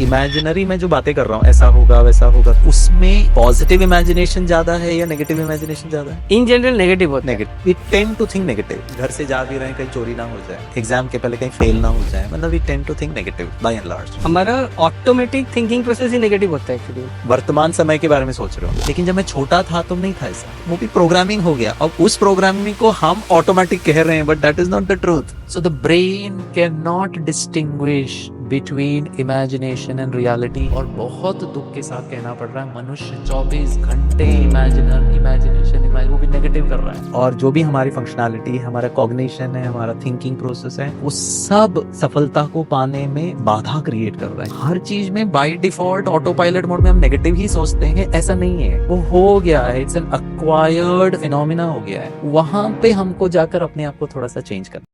Imaginary में जो बातें कर रहा हूँ, ऐसा होगा वैसा होगा, उसमें पॉजिटिव इमेजिनेशन ज्यादा है या नेगेटिव इमेजिनेशन ज्यादा है? इन जनरल नेगेटिव होता है। Negative. We tend to think negative. घर से जा भी रहे हैं, कहीं चोरी ना हो जाए, एग्जाम के पहले कहीं फेल ना हो जाए, मतलब we tend to think negative by and large. हमारा ऑटोमेटिक थिंकिंग प्रोसेस ही नेगेटिव होता है एक्चुअली। वर्तमान समय के बारे में सोच रहे हो, लेकिन जब मैं छोटा था तो नहीं था ऐसा, वो भी प्रोग्रामिंग हो गया। अब उस प्रोग्रामिंग को हम ऑटोमेटिक कह रहे हैं, but that is not the truth. So the brain can not distinguish between imagination and reality. और बहुत दुख के साथ कहना पड़ रहा है, मनुष्य 24 घंटे इमेजिनेशन वो भी नेगेटिव कर रहा है। और जो भी हमारी फंक्शनैलिटी, हमारा कॉग्निशन है, हमारा थिंकिंग प्रोसेस है, वो सब सफलता को पाने में बाधा क्रिएट कर रहा है। हर चीज में by default auto pilot mode में हम नेगेटिव ही सोचते हैं, ऐसा नहीं है। वो हो गया है, इट्स एन एक्वायर्ड फिनोमिना हो गया है। वहां पे हमको जाकर अपने आप को थोड़ा सा चेंज करना।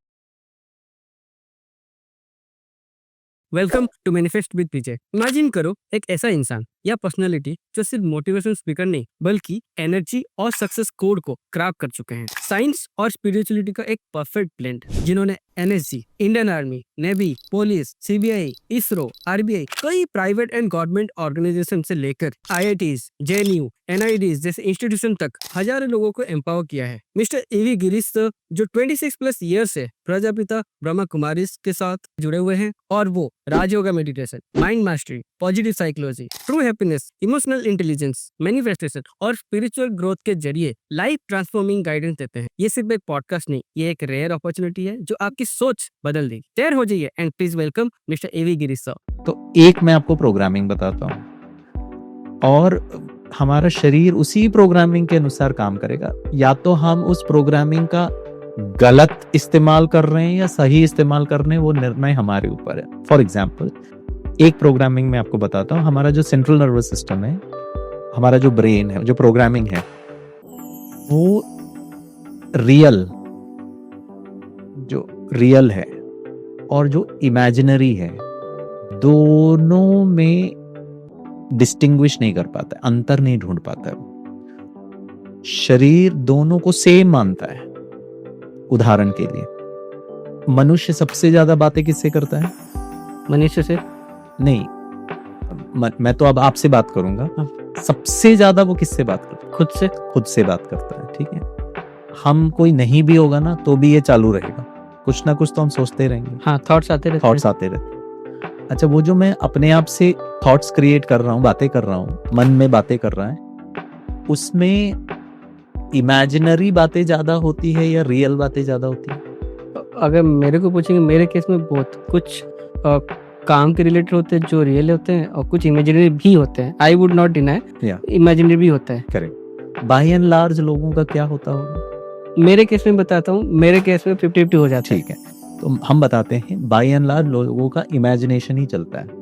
Welcome to manifest with PJ. Imagine करो एक ऐसा इंसान या पर्सनालिटी जो सिर्फ मोटिवेशन स्पीकर नहीं बल्कि एनर्जी और सक्सेस कोड को क्रैक कर चुके हैं। साइंस और स्पिरिचुअलिटी का एक परफेक्ट ब्लेंड, जिन्होंने NSG, Indian army, navy, police, CBI, ISRO, RBI, कई प्राइवेट एंड गवर्नमेंट ऑर्गेनाइजेशन से लेकर आईआईटीज, जेएनयू, एनआईडीज जैसे इंस्टीट्यूशन तक हजारों लोगों को एम्पावर किया है। मिस्टर एवी गिरीश सर, जो 26 प्लस ईयर से प्रजापिता ब्रह्मा कुमारीज के साथ जुड़े हुए हैं, और वो Rajyoga meditation, mind mastery, positive psychology, true happiness, emotional intelligence, manifestation और स्पिरिचुअल ग्रोथ के जरिए लाइफ ट्रांसफॉर्मिंग गाइडेंस देते हैं। ये सिर्फ एक पॉडकास्ट नहीं, ये एक रेयर अपॉर्चुनिटी है जो आपकी सोच बदल देगी। तैयार हो जाइए and please welcome mister AV Girish sir. तो एक मैं आपको प्रोग्रामिंग बताता हूँ, और हमारा शरीर उसी प्रोग्रामिंग के अनुसार काम करेगा। या तो हम उस प्रोग्रामिंग का गलत इस्तेमाल कर रहे हैं या सही इस्तेमाल कर रहे हैं, वो निर्णय हमारे ऊपर है। फॉर एग्जाम्पल, एक प्रोग्रामिंग में आपको बताता हूँ। हमारा जो सेंट्रल नर्वस सिस्टम है, हमारा जो ब्रेन है, जो प्रोग्रामिंग है, वो रियल है और जो इमेजिनरी है, दोनों में डिस्टिंग्विश नहीं कर पाता है, अंतर नहीं ढूंढ पाता है। शरीर दोनों को सेम मानता है। उदाहरण के लिए, मनुष्य सबसे ज्यादा बातें किससे करता है? मनुष्य से नहीं, मैं तो अब आपसे बात करूंगा। सबसे ज्यादा वो किससे बात करता है? खुद से बात करता है। ठीक है, हम कोई नहीं भी होगा ना तो भी ये चालू रहेगा, कुछ ना कुछ तो हम सोचते रहेंगे। हाँ, थॉट्स आते रहते हैं। अच्छा, वो जो मैं अपने आप से थॉट्स क्रिएट कर रहा हूँ, बातें कर रहा हूँ, मन में बातें कर रहा है, उसमें इमेजिनरी बातें ज्यादा होती है या रियल बातें ज्यादा होती है? अगर मेरे को पूछेंगे, मेरे केस में बहुत कुछ काम के रिलेटेड होते हैं जो रियल होते हैं, और कुछ इमेजिनरी भी होते हैं। I would not deny, imaginary भी होता है। करेक्ट। बाय एंड लार्ज लोगों का क्या होता होगा? मेरे केस में बताता हूँ, मेरे केस में 50-50 हो जाता है। ठीक है, तो हम बताते हैं, बाय एंड लार्ज लोगों का इमेजिनेशन ही चलता है।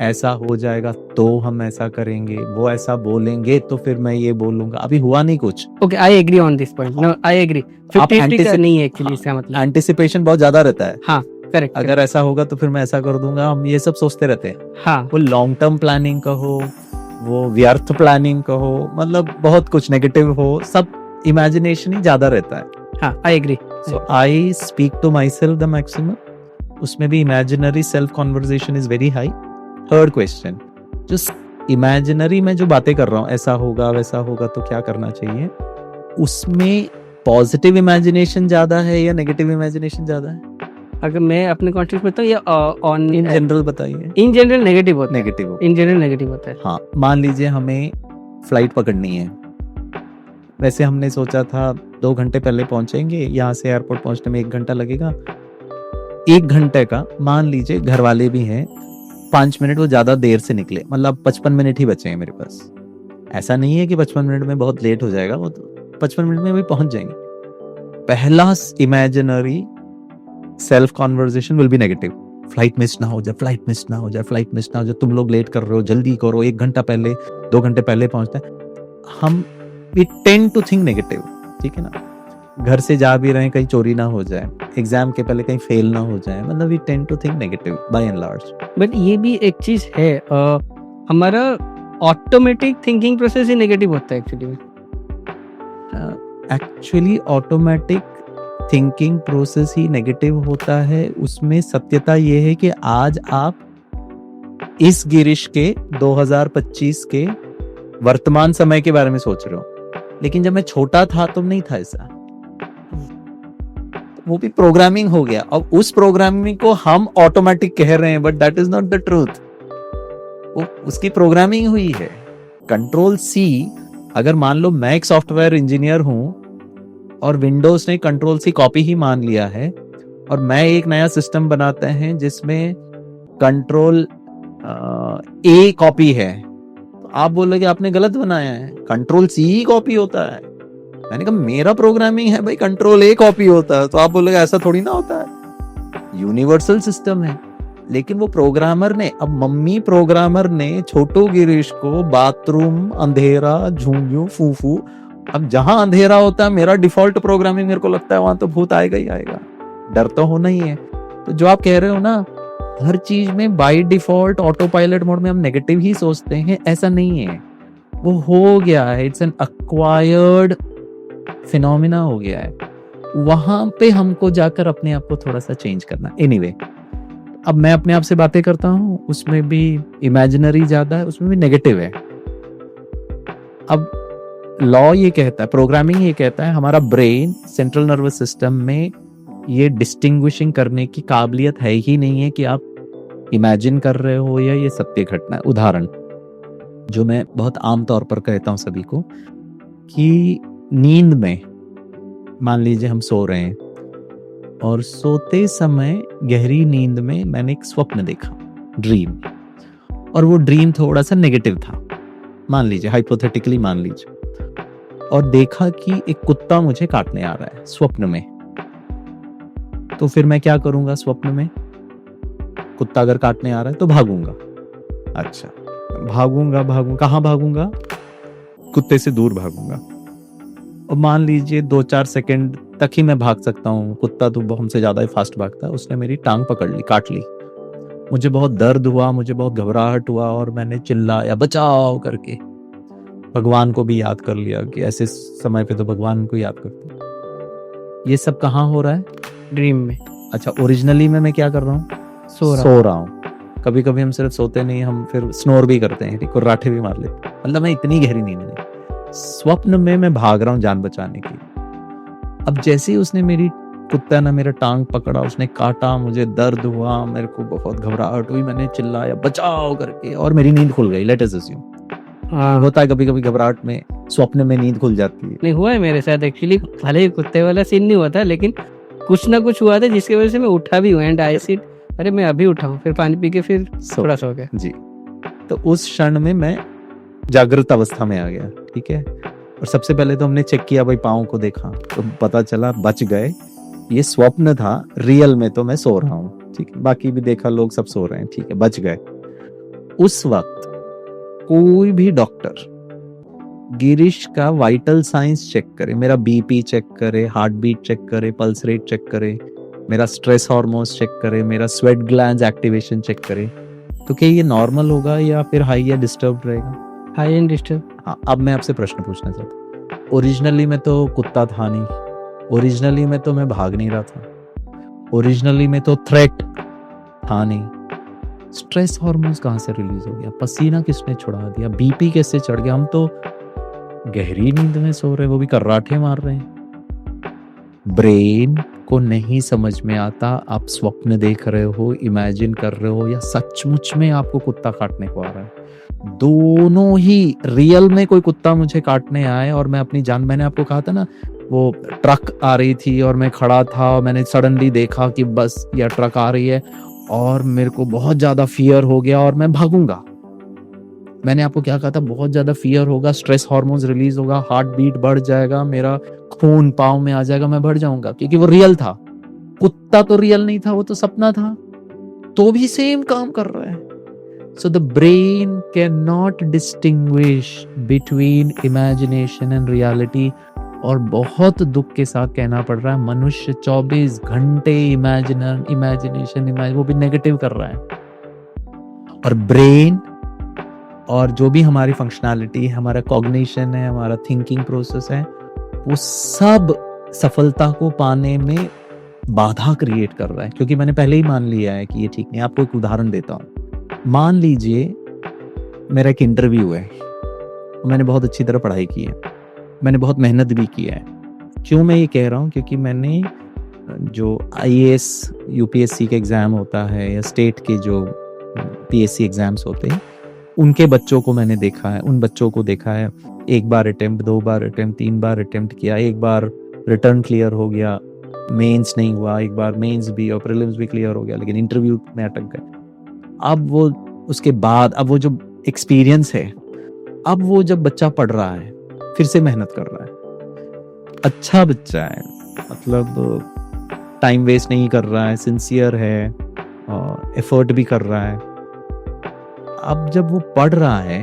ऐसा हो जाएगा तो हम ऐसा करेंगे, वो ऐसा बोलेंगे तो फिर मैं ये बोलूंगा। अभी हुआ नहीं कुछ। Okay, I agree on this point. No, I agree. 50-50 का नहीं है एक्चुअली, इसका मतलब एंटिसिपेशन बहुत ज्यादा रहता है। हाँ, करेक्ट। अगर ऐसा होगा तो फिर मैं ऐसा कर दूंगा, हम ये सब सोचते रहते हैं। हाँ, वो लॉन्ग टर्म प्लानिंग कहो, वो व्यर्थ प्लानिंग कहो, मतलब बहुत कुछ नेगेटिव हो, सब इमेजिनेशन ही ज्यादा रहता है। हाँ, I agree. So I speak to my self the maximum. उसमें भी imaginary self conversation is very high. Third question, जो इमेजिनरी में जो बातें कर रहा हूँ, ऐसा होगा वैसा होगा तो क्या करना चाहिए, उसमें पॉजिटिव इमेजिनेशन ज्यादा है या नेगेटिव इमेजिनेशन ज्यादा है? अगर मैं अपने कॉन्टेक्स्ट में बताऊँ या ऑन इन जनरल बताइए। इन जनरल नेगेटिव होता है। इन जनरल नेगेटिव होता है। हाँ, मान लीजिए हमें फ्लाइट पकड़नी है। वैसे हमने सोचा था 2 घंटे पहले पहुंचेंगे, यहाँ से एयरपोर्ट पहुंचने में 1 घंटा लगेगा। 1 घंटे का मान लीजिए, घर वाले भी हैं, 5 मिनट वो ज्यादा देर से निकले, मतलब 55 मिनट ही बचे हैं मेरे पास। ऐसा नहीं है कि 55 मिनट में बहुत लेट हो जाएगा, वो तो 55 मिनट में भी पहुंच जाएंगे। पहला imaginary self conversation will be negative. Flight miss ना हो जाए, फ्लाइट मिस ना हो जाए, फ्लाइट मिस ना हो जाए, तुम लोग लेट कर रहे हो, जल्दी करो, 1 घंटा पहले, 2 घंटे पहले पहुंचता है। हम we tend to think negative. ठीक है ना, घर से जा भी रहे हैं, कहीं चोरी ना हो जाए, एग्जाम के पहले कहीं फेल ना हो जाए, मतलब we tend to think negative by and large. But ये भी एक चीज है, हमारा ऑटोमेटिक थिंकिंग प्रोसेस ही नेगेटिव होता है एक्चुअली ऑटोमेटिक थिंकिंग प्रोसेस ही नेगेटिव होता है। उसमें सत्यता ये है कि आज आप इस गिरीश के 2025 के वर्तमान समय के बारे में सोच रहे हो, लेकिन जब मैं छोटा था तो नहीं था ऐसा। वो भी प्रोग्रामिंग हो गया, और उस प्रोग्रामिंग को हम ऑटोमेटिक कह रहे हैं, but that is not the truth. वो उसकी प्रोग्रामिंग हुई है। कंट्रोल सी, अगर मान लो मैं एक सॉफ्टवेयर इंजीनियर हूं और विंडोज ने कंट्रोल सी कॉपी ही मान लिया है, और मैं एक नया सिस्टम बनाते हैं जिसमें कंट्रोल ए कॉपी है, तो आप बोलोगे आपने गलत बनाया है, कंट्रोल सी ही कॉपी होता है। मैंने कहा मेरा प्रोग्रामिंग है भाई, कंट्रोल ए कॉपी होता है, तो आप बोलोगे ऐसा थोड़ी ना होता है, यूनिवर्सल सिस्टम है। लेकिन वो प्रोग्रामर ने, अब मम्मी प्रोग्रामर ने छोटू गिरीश को बाथरूम अंधेरा झुंझू फूफू, अब जहां अंधेरा होता है मेरा डिफॉल्ट प्रोग्रामिंग मेरे को लगता है वहां तो भूत आएगा ही आएगा, डर तो होना ही है। तो जो आप कह रहे हो ना, हर चीज में by default auto pilot mode में हम नेगेटिव ही सोचते हैं, ऐसा नहीं है। वो हो गया है, इट्स एन एक्वायर्ड फिनोमिना हो गया है। वहां पे हमको जाकर अपने आप को थोड़ा सा चेंज करना। एनीवे, अब मैं अपने आप से बातें करता हूं, उसमें भी इमेजिनरी ज्यादा है, उसमें भी नेगेटिव है। अब लॉ ये कहता है, प्रोग्रामिंग ये कहता है, हमारा ब्रेन सेंट्रल नर्वस सिस्टम में ये डिस्टिंग्विशिंग करने की काबिलियत है ही नहीं है कि आप इमेजिन कर रहे हो या ये सत्य घटना है। उदाहरण जो मैं बहुत आम तौर पर कहता हूं सभी को, कि नींद में मान लीजिए हम सो रहे हैं, और सोते समय गहरी नींद में मैंने एक स्वप्न देखा, ड्रीम, और वो ड्रीम थोड़ा सा नेगेटिव था, मान लीजिए हाइपोथेटिकली मान लीजिए, और देखा कि एक कुत्ता मुझे काटने आ रहा है स्वप्न में। तो फिर मैं क्या करूंगा? स्वप्न में कुत्ता अगर काटने आ रहा है तो भागूंगा। अच्छा, भागूंगा, कहां भागूंगा? कुत्ते से दूर भागूंगा। और मान लीजिए 2-4 सेकंड तक ही मैं भाग सकता हूँ, कुत्ता तो हमसे ज्यादा ही फास्ट भागता है, उसने मेरी टांग पकड़ ली, काट ली, मुझे बहुत दर्द हुआ, मुझे बहुत घबराहट हुआ, और मैंने चिल्लाया बचाओ करके, भगवान को भी याद कर लिया कि ऐसे समय पे तो भगवान को याद करते। ये सब कहाँ हो रहा है? ड्रीम में। अच्छा, ओरिजिनली में मैं क्या कर रहा हूँ? सो रहा हूँ। कभी कभी हम सिर्फ सोते नहीं, हम फिर स्नोर भी करते हैं, ठीक, कुर्राठे भी मार लेते, मतलब मैं इतनी गहरी नींद नहीं। स्वप्न में मैं भाग रहा हूँ जान बचाने की। अब जैसे ही उसने मेरी, कुत्ता ने मेरा टांग पकड़ा, उसने काटा, मुझे दर्द हुआ, मेरे को बहुत घबराहट हुई, मैंने चिल्लाया बचाओ करके, और मेरी नींद खुल गई। लेट अस अस्यूम, होता है कभी कभी घबराहट में स्वप्न में नींद खुल जाती है। नहीं हुआ है मेरे साथ एक्चुअली, भले ही कुत्ते वाला सीन नहीं हुआ था, लेकिन कुछ ना कुछ हुआ था जिसकी वजह से मैं उठा भी हूँ, एंड आई सीट, अरे मैं अभी उठा हूँ, फिर पानी पी के फिर थोड़ा सो गया जी। तो उस क्षण में मैं जागृत अवस्था में आ गया, ठीक है। और सबसे पहले तो हमने चेक किया भाई, पाँव को देखा तो पता चला बच गए, ये स्वप्न था, रियल में तो मैं सो रहा हूँ, ठीक है। बाकी भी देखा, लोग सब सो रहे हैं, ठीक है, बच गए। उस वक्त कोई भी डॉक्टर गिरीश का वाइटल साइंस चेक करे, मेरा बीपी चेक करे, हार्ट बीट चेक करे, पल्स रेट चेक करे, मेरा स्ट्रेस हार्मोन्स चेक करे, मेरा स्वेट ग्लैंड्स एक्टिवेशन चेक करे, तो क्या ये नॉर्मल होगा या फिर हाई या डिस्टर्ब रहेगा? High and disturb. हाँ, अब मैं आपसे प्रश्न पूछना चाहता हूँ, ओरिजिनली में तो कुत्ता था नहीं, ओरिजिनली में तो मैं भाग नहीं रहा था, ओरिजिनली में तो थ्रेट था नहीं, स्ट्रेस हार्मोन्स कहाँ से रिलीज हो गया? पसीना किसने छुड़ा दिया? बीपी कैसे चढ़ गया? हम तो गहरी नींद में सो रहे, वो भी कर्राठे मार रहे हैं। ब्रेन को नहीं समझ में आता आप स्वप्न देख रहे हो, इमेजिन कर रहे हो, या सचमुच में आपको कुत्ता काटने को आ रहा है। दोनों ही, रियल में कोई कुत्ता मुझे काटने आए और मैं अपनी जान, मैंने आपको कहा था ना, वो ट्रक आ रही थी और मैं खड़ा था और मैंने सडनली देखा कि बस या ट्रक आ रही है, और मेरे को बहुत ज्यादा फियर हो गया और मैं भागूंगा। मैंने आपको क्या कहा था? बहुत ज्यादा फियर होगा, स्ट्रेस हार्मोन्स रिलीज होगा, हार्ट बीट बढ़ जाएगा, मेरा खून पाँव में आ जाएगा, मैं बढ़ जाऊंगा, क्योंकि वो रियल था। कुत्ता तो रियल नहीं था, वो तो सपना था, तो भी सेम काम कर रहा है। So the brain cannot distinguish between imagination and reality, और बहुत दुख के साथ कहना पड़ रहा है, मनुष्य 24 घंटे इमेजिनेशन वो भी नेगेटिव कर रहा है। और ब्रेन और जो भी हमारी फंक्शनैलिटी है, हमारा कॉग्निशन है, हमारा थिंकिंग प्रोसेस है, वो सब सफलता को पाने में बाधा क्रिएट कर रहा है, क्योंकि मैंने पहले ही मान लिया है कि ये ठीक नहीं। आपको एक उदाहरण देता हूँ, मान लीजिए मेरा एक इंटरव्यू है, मैंने बहुत अच्छी तरह पढ़ाई की है, मैंने बहुत मेहनत भी की है। क्यों मैं ये कह रहा हूँ? क्योंकि मैंने जो आईएएस यूपीएससी के एग्ज़ाम होता है या स्टेट के जो पीएससी एग्ज़ाम्स होते हैं, उनके बच्चों को मैंने देखा है, उन बच्चों को देखा है, 1 बार अटेम्प्ट, 2 बार अटेम्प्ट, 3 बार अटेम्प्ट किया, 1 बार रिटर्न क्लियर हो गया, मेंस नहीं हुआ, 1 बार मेंस भी और प्रीलिम्स भी क्लियर हो गया, लेकिन इंटरव्यू में अटक गए। अब वो उसके बाद अब वो जो एक्सपीरियंस है, अब वो जब बच्चा पढ़ रहा है, फिर से मेहनत कर रहा है, अच्छा बच्चा है, मतलब टाइम वेस्ट नहीं कर रहा है, सिंसियर है, एफर्ट भी कर रहा है। अब जब वो पढ़ रहा है,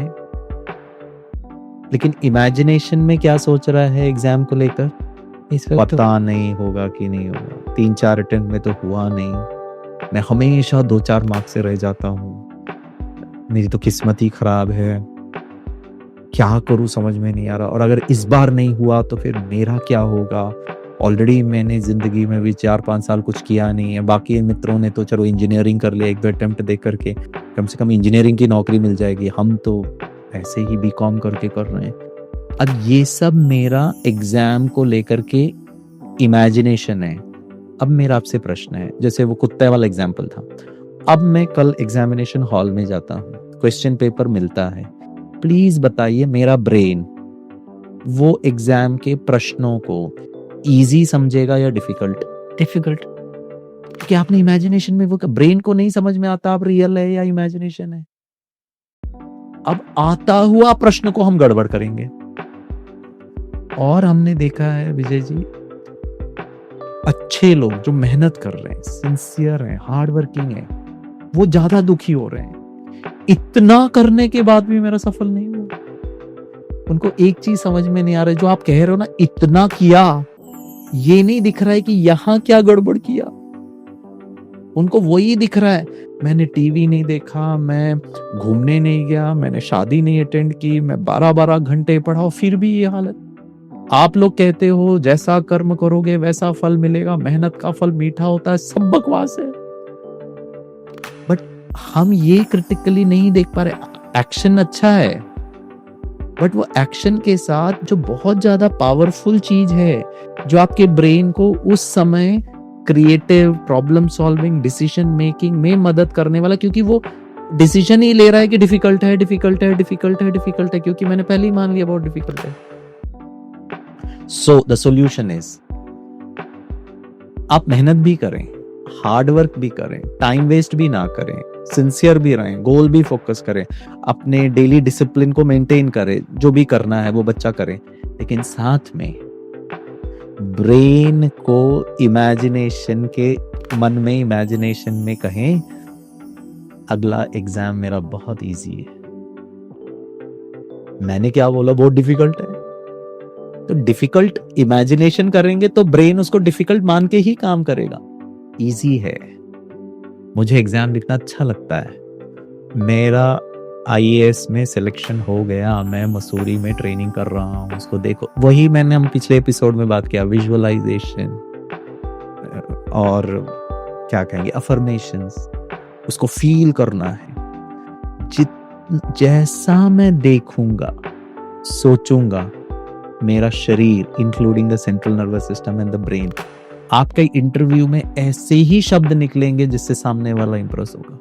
लेकिन इमेजिनेशन में क्या सोच रहा है एग्जाम को लेकर, इस वक्त पता नहीं होगा कि नहीं होगा, 3-4 अटेम्प्ट में तो हुआ नहीं, मैं हमेशा 2-4 मार्क्स से रह जाता हूँ, मेरी तो किस्मत ही खराब है, क्या करूँ समझ में नहीं आ रहा, और अगर इस बार नहीं हुआ तो फिर मेरा क्या होगा। ऑलरेडी मैंने जिंदगी में भी 4-5 साल कुछ किया नहीं है, बाकी मित्रों ने तो चलो इंजीनियरिंग कर लिया, 1-2 अटेम्प्ट दे करके कम से कम इंजीनियरिंग की नौकरी मिल जाएगी, हम तो ऐसे ही बीकॉम करके कर रहे हैं। अब ये सब मेरा एग्जाम को लेकर के इमेजिनेशन है। अब मेरा आपसे प्रश्न है, जैसे वो कुत्ते वाला एग्जाम्पल था, अब मैं कल एग्जामिनेशन हॉल में जाता हूँ, क्वेश्चन पेपर मिलता है, प्लीज बताइए मेरा ब्रेन वो एग्जाम के प्रश्नों को इजी समझेगा या डिफिकल्ट? डिफिकल्ट। कि आपने इमेजिनेशन में वो ब्रेन को नहीं समझ में आता आप रियल है या इमेजिनेशन है। अब आता हुआ प्रश्न को हम गड़बड़ करेंगे। और हमने देखा है विजय जी, अच्छे लोग जो मेहनत कर रहे हैं, सिंसियर हैं, हार्ड वर्किंग है, वो ज्यादा दुखी हो रहे हैं। इतना करने के बाद भी मेरा सफल नहीं हुआ। उनको एक चीज समझ में नहीं आ रहा है, जो आप कह रहे हो ना, इतना किया, ये नहीं दिख रहा है कि यहां क्या गड़बड़ किया। उनको वही दिख रहा है, मैंने टीवी नहीं देखा, मैं घूमने नहीं गया, मैंने शादी नहीं अटेंड की, मैं 12-12 घंटे पढ़ा और फिर भी ये हालत। आप लोग कहते हो जैसा कर्म करोगे वैसा फल मिलेगा, मेहनत का फल मीठा होता है, सब बकवास है। बट हम ये क्रिटिकली नहीं देख पा रहे। एक्शन अच्छा है, बट वो एक्शन के साथ जो बहुत ज्यादा पावरफुल चीज है, जो आपके ब्रेन को उस समय creative, problem solving, decision making में मदद करने वाला, क्योंकि वो डिसीजन ही ले रहा है कि डिफिकल्ट है, डिफिकल्ट है, डिफिकल्ट है, डिफिकल्ट है, क्योंकि मैंने पहले ही मान लिया बहुत डिफिकल्ट है। सो द सॉल्यूशन इज, आप मेहनत भी करें, हार्ड वर्क भी करें, टाइम वेस्ट भी ना करें, सिंसियर भी रहें, गोल भी फोकस करें, अपने डेली डिसिप्लिन को मेंटेन करें, जो भी करना है वो बच्चा करे, लेकिन साथ में ब्रेन को इमेजिनेशन के मन में, इमेजिनेशन में कहें अगला एग्जाम मेरा बहुत इजी है। मैंने क्या बोला, बहुत डिफिकल्ट है, तो डिफिकल्ट इमेजिनेशन करेंगे तो ब्रेन उसको डिफिकल्ट मान के ही काम करेगा। इजी है। मुझे एग्जाम लिखना अच्छा लगता है, मेरा आईएएस में सिलेक्शन हो गया, मैं मसूरी में ट्रेनिंग कर रहा हूँ, उसको देखो, वही मैंने हम पिछले एपिसोड में बात किया, विजुअलाइजेशन और क्या कहेंगे, अफर्मेशंस, उसको फील करना है। जैसा मैं देखूंगा, सोचूंगा, मेरा शरीर including the central nervous system and the brain, आपके इंटरव्यू में ऐसे ही शब्द निकलेंगे जिससे सामने वाला इंप्रेस होगा।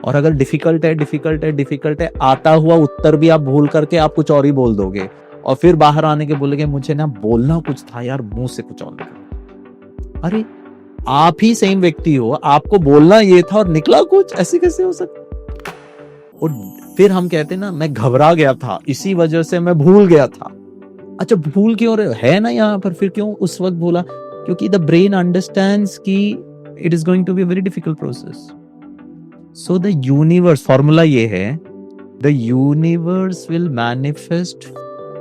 और अगर डिफिकल्ट है, डिफिकल्ट है, डिफिकल्ट है, आता हुआ उत्तर भी आप भूल करके आप कुछ और ही बोल दोगे, और फिर बाहर आने के बोलेंगे मुझे ना बोलना कुछ था यार, मुंह से कुछ और निकला। अरे आप ही सेम व्यक्ति हो, आपको बोलना ये था और निकला कुछ, ऐसे कैसे हो सकता? और फिर हम कहते हैं ना, मैं घबरा गया था, इसी वजह से मैं भूल गया था। अच्छा, भूल क्यों रहे है ना यहाँ पर, फिर क्यों उस वक्त भूला? क्योंकि द ब्रेन अंडरस्टैंड्स कि it is going to be a very difficult process. So the universe, formula ये है, the universe will manifest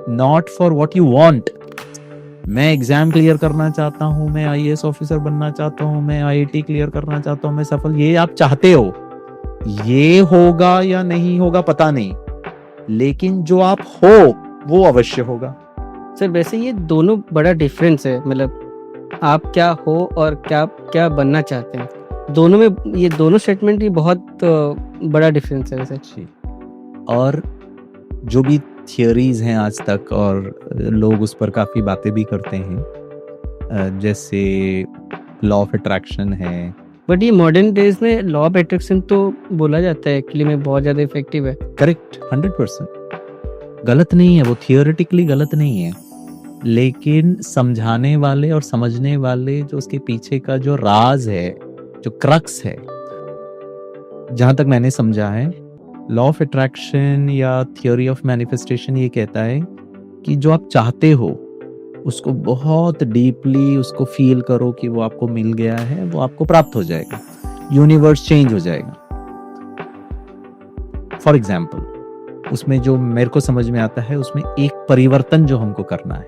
not for what you want. मैं एग्जाम क्लियर करना चाहता हूं, मैं आईएएस ऑफिसर बनना चाहता हूं, मैं आईआईटी क्लियर करना चाहता हूं, मैं सफल, ये आप चाहते हो, ये होगा या नहीं होगा पता नहीं, लेकिन जो आप हो वो अवश्य होगा। सर वैसे ये दोनों बड़ा डिफरेंस है, मतलब आप क्या हो और क्या क्या बनना चाहते हैं। दोनों में ये दोनों स्टेटमेंट ही बहुत बड़ा डिफरेंस है वैसे। जी। और जो भी थियरीज हैं आज तक, और लोग उस पर काफ़ी बातें भी करते हैं, जैसे लॉ ऑफ अट्रैक्शन है। बट ये मॉडर्न डेज में लॉ ऑफ अट्रैक्शन तो बोला जाता है एक्चुअली में बहुत ज़्यादा इफेक्टिव है। करेक्ट, 100% गलत नहीं है, वो थियोरेटिकली गलत नहीं है, लेकिन समझाने वाले और समझने वाले जो उसके पीछे का जो राज है, जो क्रक्स है, जहां तक मैंने समझा है, लॉ ऑफ अट्रैक्शन या थियोरी ऑफ मैनिफेस्टेशन ये कहता है कि जो आप चाहते हो उसको बहुत डीपली उसको फील करो कि वो आपको मिल गया है, वो आपको प्राप्त हो जाएगा, यूनिवर्स चेंज हो जाएगा। फॉर एग्जाम्पल, उसमें जो मेरे को समझ में आता है, उसमें एक परिवर्तन जो हमको करना है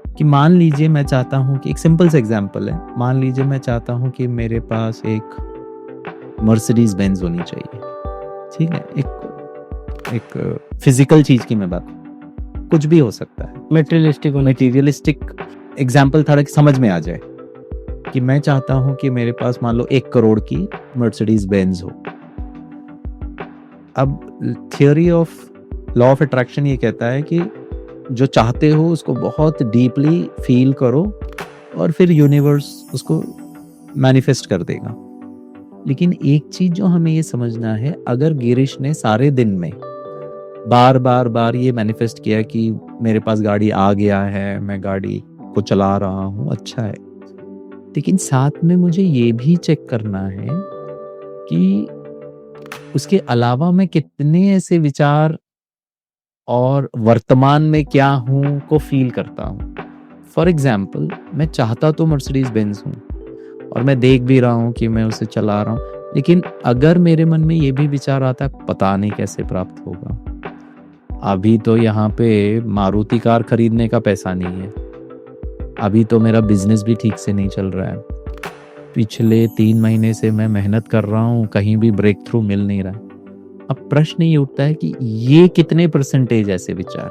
कि मान लीजिए मैं चाहता हूं कि, एक सिंपल सा एग्जाम्पल है, मान लीजिए मैं चाहता हूं कि मेरे पास एक मर्सिडीज बेंज होनी चाहिए, ठीक है, एक फिजिकल चीज की मैं बात, कुछ भी हो सकता है, मटेरियलिस्टिक एग्जाम्पल थोड़ा समझ में आ जाए कि मैं चाहता हूं कि मेरे पास मान लो 1 करोड़ की मर्सिडीज बेंज हो। अब theory of law of attraction ये कहता है कि जो चाहते हो उसको बहुत डीपली फील करो और फिर यूनिवर्स उसको मैनिफेस्ट कर देगा। लेकिन एक चीज जो हमें ये समझना है, अगर गिरीश ने सारे दिन में बार बार ये मैनिफेस्ट किया कि मेरे पास गाड़ी आ गया है, मैं गाड़ी को चला रहा हूँ, अच्छा है, लेकिन साथ में मुझे ये भी चेक करना है कि उसके अलावा मैं कितने ऐसे विचार और वर्तमान में क्या हूं को फील करता हूं। फॉर एग्जाम्पल, मैं चाहता तो मर्सिडीज बेंज हूं और मैं देख भी रहा हूं कि मैं उसे चला रहा हूं, लेकिन अगर मेरे मन में ये भी विचार आता है पता नहीं कैसे प्राप्त होगा, अभी तो यहाँ पे मारुति कार खरीदने का पैसा नहीं है, अभी तो मेरा बिजनेस भी ठीक से नहीं चल रहा है, पिछले 3 महीने से मैं मेहनत कर रहा हूँ, कहीं भी ब्रेक थ्रू मिल नहीं रहा है। अब प्रश्न ये उठता है कि ये कितने परसेंटेज ऐसे विचार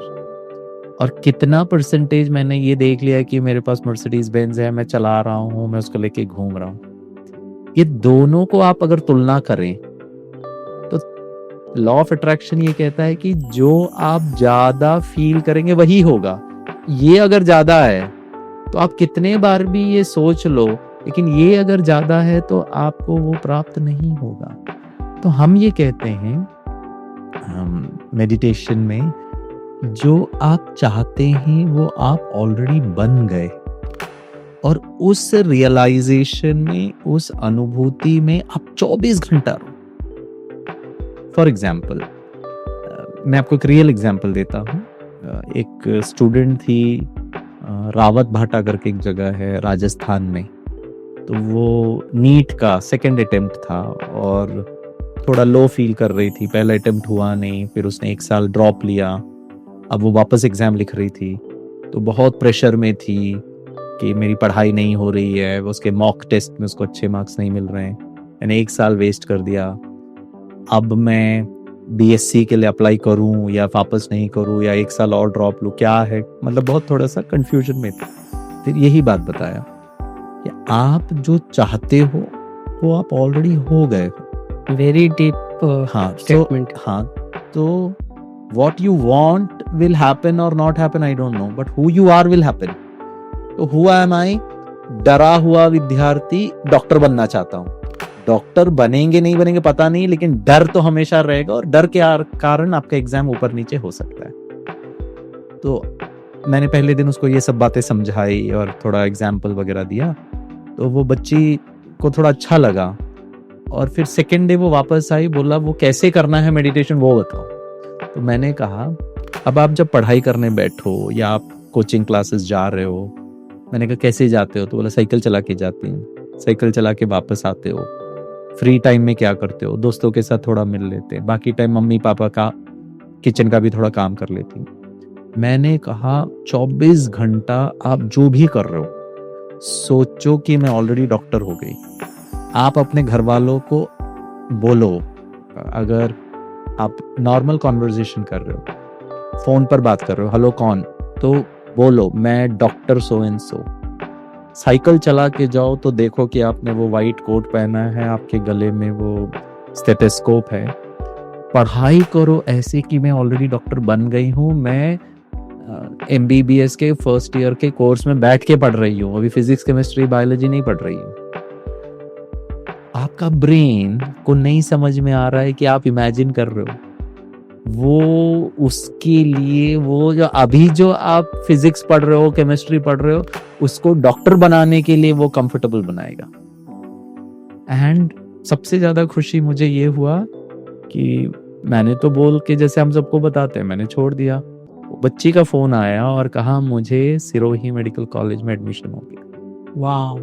और कितना परसेंटेज मैंने ये देख लिया कि मेरे पास मर्सिडीज बेंज है, मैं चला रहा हूँ, मैं उसको लेके घूम रहा हूँ। ये दोनों को आप अगर तुलना करें तो लॉ ऑफ अट्रैक्शन ये कहता है कि जो आप ज्यादा फील करेंगे वही होगा। ये अगर ज्यादा है तो आप कितने बार भी ये सोच लो, लेकिन ये अगर ज्यादा है तो आपको वो प्राप्त नहीं होगा। तो हम ये कहते हैं मेडिटेशन में, जो आप चाहते हैं वो आप ऑलरेडी बन गए, और उस रियलाइजेशन में, उस अनुभूति में आप 24 घंटा रहो। फॉर एग्जाम्पल, मैं आपको एक रियल एग्जाम्पल देता हूँ। एक स्टूडेंट थी, रावत भाटा करके एक जगह है राजस्थान में, तो वो नीट का 2nd अटेम्प्ट था और थोड़ा लो फील कर रही थी, पहला अटेम्प्ट हुआ नहीं, फिर उसने 1 साल ड्रॉप लिया, अब वो वापस एग्जाम लिख रही थी, तो बहुत प्रेशर में थी कि मेरी पढ़ाई नहीं हो रही है, उसके मॉक टेस्ट में उसको अच्छे मार्क्स नहीं मिल रहे हैं, मैंने 1 साल वेस्ट कर दिया, अब मैं बीएससी के लिए अप्लाई करूं या वापस नहीं करूं या 1 साल और ड्रॉप लूं, क्या है, मतलब बहुत थोड़ा सा कंफ्यूजन में थी। फिर यही बात बताया कि आप जो चाहते हो वो आप ऑलरेडी हो गए हो। Very deep statement. तो what you want will happen or not happen, I don't know, but who you are will happen. तो who am I? डरा हुआ विद्यार्थी डॉक्टर बनना चाहता हूँ। डॉक्टर बनेंगे नहीं बनेंगे पता नहीं, लेकिन डर तो हमेशा रहेगा और डर के कारण आपका एग्जाम ऊपर नीचे हो सकता है। तो मैंने पहले दिन उसको ये सब बातें समझाई और थोड़ा एग्जाम्पल वगैरह दिया, तो वो बच्ची को थोड़ा अच्छा लगा, और फिर 2nd डे वो वापस आई, बोला वो कैसे करना है मेडिटेशन वो बताओ। तो मैंने कहा अब आप जब पढ़ाई करने बैठो या आप कोचिंग क्लासेस जा रहे हो, मैंने कहा कैसे जाते हो, तो बोला साइकिल चला के जाती हूँ। साइकिल चला के वापस आते हो, फ्री टाइम में क्या करते हो, दोस्तों के साथ थोड़ा मिल लेते, बाकी टाइम मम्मी पापा का किचन का भी थोड़ा काम कर लेती। मैंने कहा 24 घंटा आप जो भी कर रहे हो सोचो कि मैं ऑलरेडी डॉक्टर हो गई। आप अपने घर वालों को बोलो, अगर आप नॉर्मल कॉन्वर्जेशन कर रहे हो, फोन पर बात कर रहे हो, हेलो कौन, तो बोलो मैं doctor so and so, cycle चला के जाओ तो देखो कि आपने वो वाइट कोट पहना है, आपके गले में वो स्टेथोस्कोप है। पढ़ाई करो ऐसे कि मैं ऑलरेडी डॉक्टर बन गई हूँ, मैं MBBS के फर्स्ट ईयर के कोर्स में बैठ के पढ़ रही हूँ, अभी फिजिक्स केमिस्ट्री बायोलॉजी नहीं पढ़ रही हूँ। आपका ब्रेन को नहीं समझ में आ रहा है कि आप इमेजिन कर रहे हो, वो उसके लिए वो जो आप फिजिक्स पढ़ रहे हो, केमिस्ट्री पढ़ रहे हो, उसको डॉक्टर बनाने के लिए वो कंफर्टेबल बनाएगा। एंड सबसे ज्यादा खुशी मुझे ये हुआ कि मैंने तो बोल के जैसे हम सबको बताते हैं, मैंने छोड़ दिया। बच्ची का फोन आया और कहा मुझे सिरोही मेडिकल कॉलेज में एडमिशन हो गया। वाह,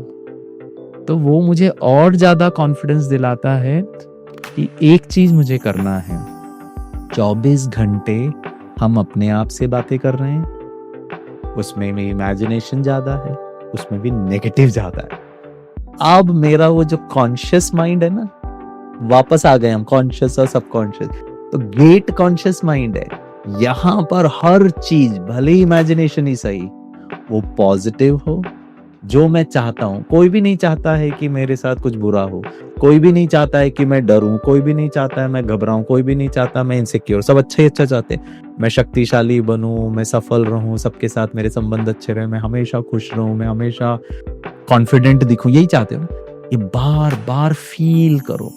तो वो मुझे और ज्यादा कॉन्फिडेंस दिलाता है कि एक चीज मुझे करना है, 24 घंटे हम अपने आप से बातें कर रहे हैं, उसमें भी इमेजिनेशन ज्यादा है, उसमें भी नेगेटिव ज्यादा है। अब मेरा वो जो कॉन्शियस माइंड है ना, वापस आ गए हम कॉन्शियस और सबकॉन्शियस। तो गेट कॉन्शियस माइंड है, यहां पर हर चीज भले ही इमेजिनेशन ही सही, वो पॉजिटिव हो, जो मैं चाहता हूं। कोई भी नहीं चाहता है कि मेरे साथ कुछ बुरा हो, कोई भी नहीं चाहता है कि मैं डरूं, कोई भी नहीं चाहता है मैं घबराऊं, कोई भी नहीं चाहता मैं इनसिक्योर। सब अच्छा ही अच्छा चाहते हैं, मैं शक्तिशाली बनूं, मैं सफल रहूं, सबके साथ मेरे संबंध अच्छे रहे, मैं हमेशा खुश रहूं, मैं हमेशा कॉन्फिडेंट दिखूं, यही चाहते हो। ये बार बार फील करो,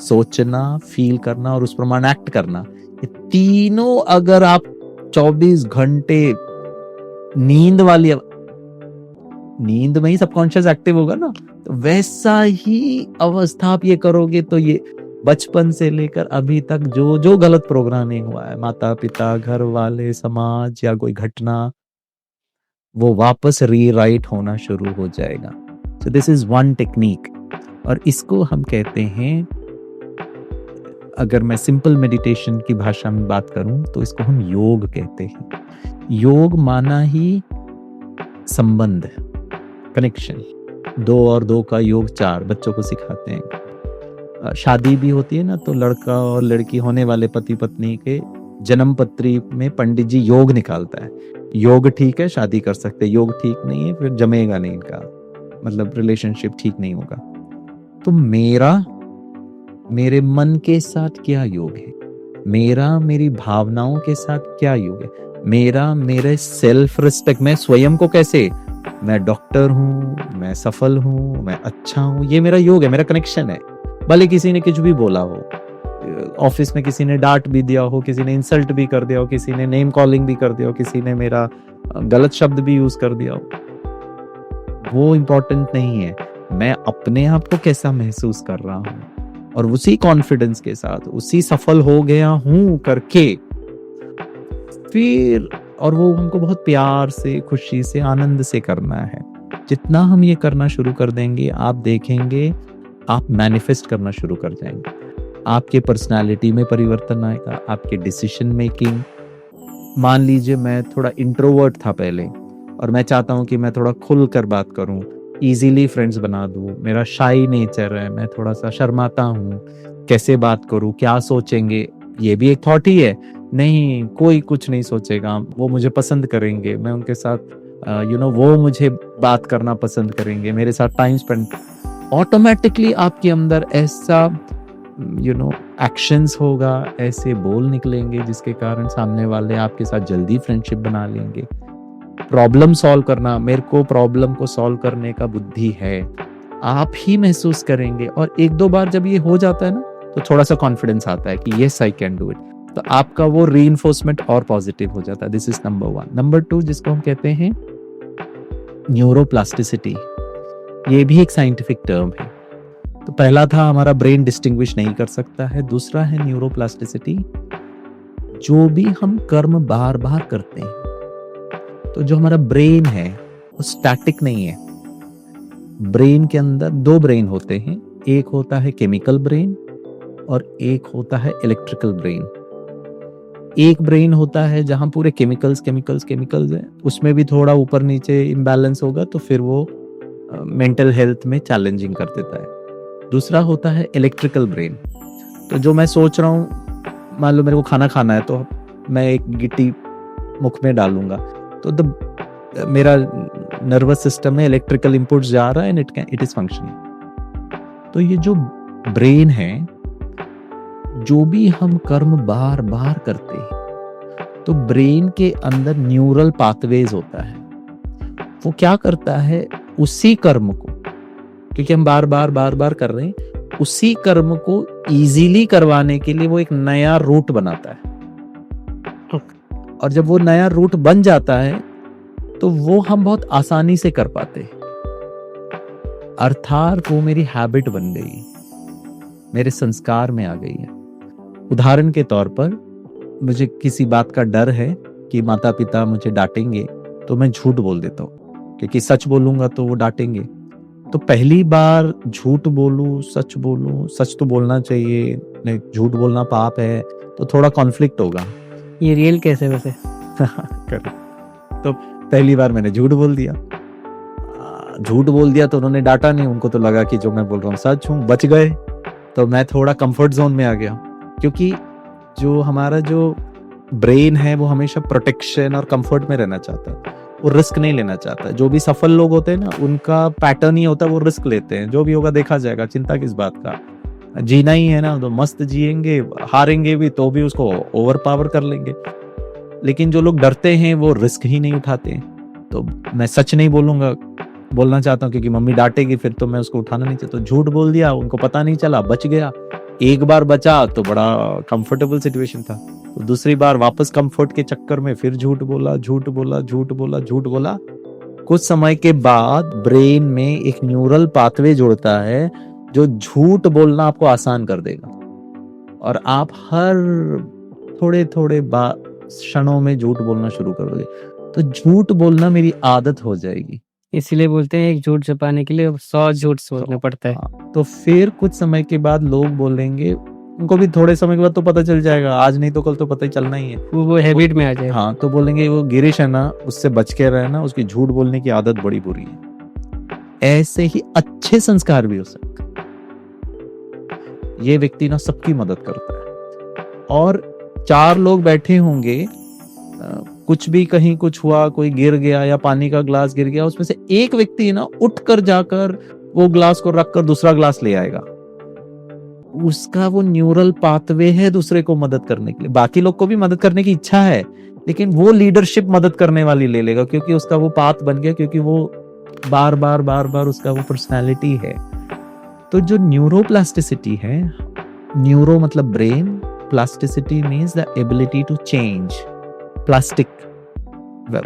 सोचना, फील करना और उस प्रमाण एक्ट करना, ये तीनों अगर आप 24 घंटे नींद में ही सबकॉन्शियस एक्टिव होगा ना, तो वैसा ही अवस्था आप ये करोगे तो ये बचपन से लेकर अभी तक जो जो गलत प्रोग्रामिंग हुआ है, माता पिता, घर वाले, समाज या कोई घटना, वो वापस रीराइट होना शुरू हो जाएगा। So this is one technique, और इसको हम कहते हैं, अगर मैं सिंपल मेडिटेशन की भाषा में बात करूं तो इसको हम योग कहते हैं। योग माना ही संबंध, कनेक्शन। 2 और 2 का योग 4 बच्चों को सिखाते हैं। शादी भी होती है ना, तो लड़का और लड़की होने वाले पति पत्नी के जन्म पत्री में पंडित जी योग निकालता है। योग ठीक है शादी कर सकते, योग ठीक नहीं है फिर जमेगा नहीं, इनका मतलब रिलेशनशिप ठीक नहीं होगा। तो मेरे मन के साथ क्या योग है, मेरी भावनाओं के साथ क्या योग है, मेरे सेल्फ रिस्पेक्ट, मैं स्वयं को कैसे, मैं डॉक्टर हूं, मैं सफल हूं, मैं अच्छा हूं, ये मेरा योग है, मेरा कनेक्शन है। भले किसी ने कुछ भी बोला हो, ऑफिस में किसी ने डांट भी दिया हो, किसी ने इंसल्ट भी कर दिया हो, किसी ने नेम कॉलिंग भी कर दिया हो, किसी ने मेरा गलत शब्द भी यूज कर दिया हो, वो इंपॉर्टेंट नहीं है। मैं अपने आप को कैसा महसूस कर रहा हूं, और उसी कॉन्फिडेंस के साथ, उसी सफल हो गया हूं करके फिर, और वो हमको बहुत प्यार से, खुशी से, आनंद से करना है। जितना हम ये करना शुरू कर देंगे, आप देखेंगे आप मैनिफेस्ट करना शुरू कर जाएंगे। आपके पर्सनालिटी में परिवर्तन आएगा, आपके डिसीजन मेकिंग। मान लीजिए मैं थोड़ा इंट्रोवर्ट था पहले, और मैं चाहता हूं कि मैं थोड़ा खुल कर बात करूं, इजीली फ्रेंड्स बना दूं, मेरा शाई नेचर है, मैं थोड़ा सा शर्माता हूं, कैसे बात करूं, क्या सोचेंगे, ये भी एक थॉट ही है। नहीं, कोई कुछ नहीं सोचेगा, वो मुझे पसंद करेंगे, मैं उनके साथ वो मुझे बात करना पसंद करेंगे, मेरे साथ टाइम स्पेंड। ऑटोमेटिकली आपके अंदर ऐसा एक्शंस होगा, ऐसे बोल निकलेंगे जिसके कारण सामने वाले आपके साथ जल्दी फ्रेंडशिप बना लेंगे। प्रॉब्लम सॉल्व करना, मेरे को प्रॉब्लम को सॉल्व करने का बुद्धि है, आप ही महसूस करेंगे। और 1-2 बार जब ये हो जाता है ना, तो थोड़ा सा कॉन्फिडेंस आता है कि yes I can do it, तो आपका वो रीइंफोर्समेंट और पॉजिटिव हो जाता है। This is number 1। नंबर 2 जिसको हम कहते हैं न्यूरोप्लास्टिसिटी, ये भी एक साइंटिफिक टर्म है। तो पहला था हमारा ब्रेन डिस्टिंग्विश नहीं कर सकता है, दूसरा है न्यूरोप्लास्टिसिटी। जो भी हम कर्म बार बार करते हैं, तो जो हमारा ब्रेन है वो स्टैटिक नहीं है। ब्रेन के अंदर 2 ब्रेन होते हैं, एक होता है केमिकल ब्रेन और एक होता है इलेक्ट्रिकल ब्रेन। एक ब्रेन होता है जहां पूरे केमिकल्स है, उसमें भी थोड़ा ऊपर नीचे इम्बैलेंस होगा तो फिर वो मेंटल हेल्थ में चैलेंजिंग कर देता है। दूसरा होता है इलेक्ट्रिकल ब्रेन। तो जो मैं सोच रहा हूँ, मान लो मेरे को खाना खाना है, तो मैं एक गिट्टी मुख में डालूंगा, तो मेरा नर्वस सिस्टम में इलेक्ट्रिकल इनपुट जा रहा है एंड इट इज फंक्शनिंग। तो ये जो ब्रेन है, जो भी हम कर्म बार बार करते हैं तो ब्रेन के अंदर न्यूरल पाथवेज होता है। वो क्या करता है, उसी कर्म को, क्योंकि हम बार बार कर रहे हैं, उसी कर्म को इजीली करवाने के लिए वो एक नया रूट बनाता है। और जब वो नया रूट बन जाता है तो वो हम बहुत आसानी से कर पाते हैं। अर्थात वो मेरी हैबिट बन गई, मेरे संस्कार में आ गई है। उदाहरण के तौर पर मुझे किसी बात का डर है कि माता पिता मुझे डांटेंगे, तो मैं झूठ बोल देता हूँ, क्योंकि सच बोलूंगा तो वो डांटेंगे। तो पहली बार झूठ बोलूं, सच बोलूं, सच तो बोलना चाहिए, नहीं झूठ बोलना पाप है, तो थोड़ा कॉन्फ्लिक्ट होगा। ये रियल कैसे वैसे? तो पहली बार मैंने झूठ बोल दिया तो उन्होंने डांटा नहीं, उनको तो लगा कि जो मैं बोल रहा हूँ सच हूँ, बच गए। तो मैं थोड़ा कंफर्ट जोन में आ गया, क्योंकि जो हमारा जो ब्रेन है वो हमेशा प्रोटेक्शन और कंफर्ट में रहना चाहता है, वो रिस्क नहीं लेना चाहता। जो भी सफल लोग होते हैं ना, उनका पैटर्न ही होता है, वो रिस्क लेते हैं, जो भी होगा देखा जाएगा, चिंता किस बात का, जीना ही है ना, तो मस्त जिएंगे, हारेंगे भी तो भी उसको ओवर पावर कर लेंगे। लेकिन जो लोग डरते हैं वो रिस्क ही नहीं उठाते हैं। तो मैं सच नहीं बोलना चाहता हूँ, क्योंकि मम्मी डांटेगी, फिर तो मैं उसको उठाना नहीं चाहता। तो झूठ बोल दिया, उनको पता नहीं चला, बच गया। एक बार बचा तो बड़ा कंफर्टेबल सिचुएशन था। तो दूसरी बार वापस कंफर्ट के चक्कर में फिर झूठ बोला। कुछ समय के बाद ब्रेन में एक न्यूरल पाथवे जुड़ता है जो झूठ बोलना आपको आसान कर देगा, और आप हर थोड़े क्षणों में झूठ बोलना शुरू करोगे। तो झूठ बोलना मेरी आदत हो जाएगी। इसीलिए बोलते हैं एक झूठ छुपाने के लिए 100 झूठ सोचना पड़ता है। तो फिर कुछ समय के बाद लोग बोलेंगे, उनको भी थोड़े समय के बाद तो पता चल जाएगा, आज नहीं तो कल तो पता ही चलना ही है, वो हैबिट में आ जाएगा। हाँ, तो बोलेंगे वो गिरीश है ना, उससे बच के रहना, उसकी झूठ बोलने की आदत बड़ी बुरी है। ऐसे ही अच्छे संस्कार भी हो सकते हैं। ये व्यक्ति ना सबकी मदद करता है, और 4 लोग बैठे होंगे, कुछ भी कहीं कुछ हुआ, कोई गिर गया या पानी का ग्लास गिर गया, उसमें से एक व्यक्ति ना उठकर जाकर वो ग्लास को रखकर दूसरा ग्लास ले आएगा। उसका वो न्यूरल पाथवे है दूसरे को मदद करने के लिए। बाकी लोग को भी मदद करने की इच्छा है, लेकिन वो लीडरशिप मदद करने वाली ले लेगा, क्योंकि उसका वो पाथ बन गया, क्योंकि वो बार बार उसका वो पर्सनैलिटी है। तो जो न्यूरोप्लास्टिसिटी है, न्यूरो मतलब brain, plasticity means the ability to change. Plastic,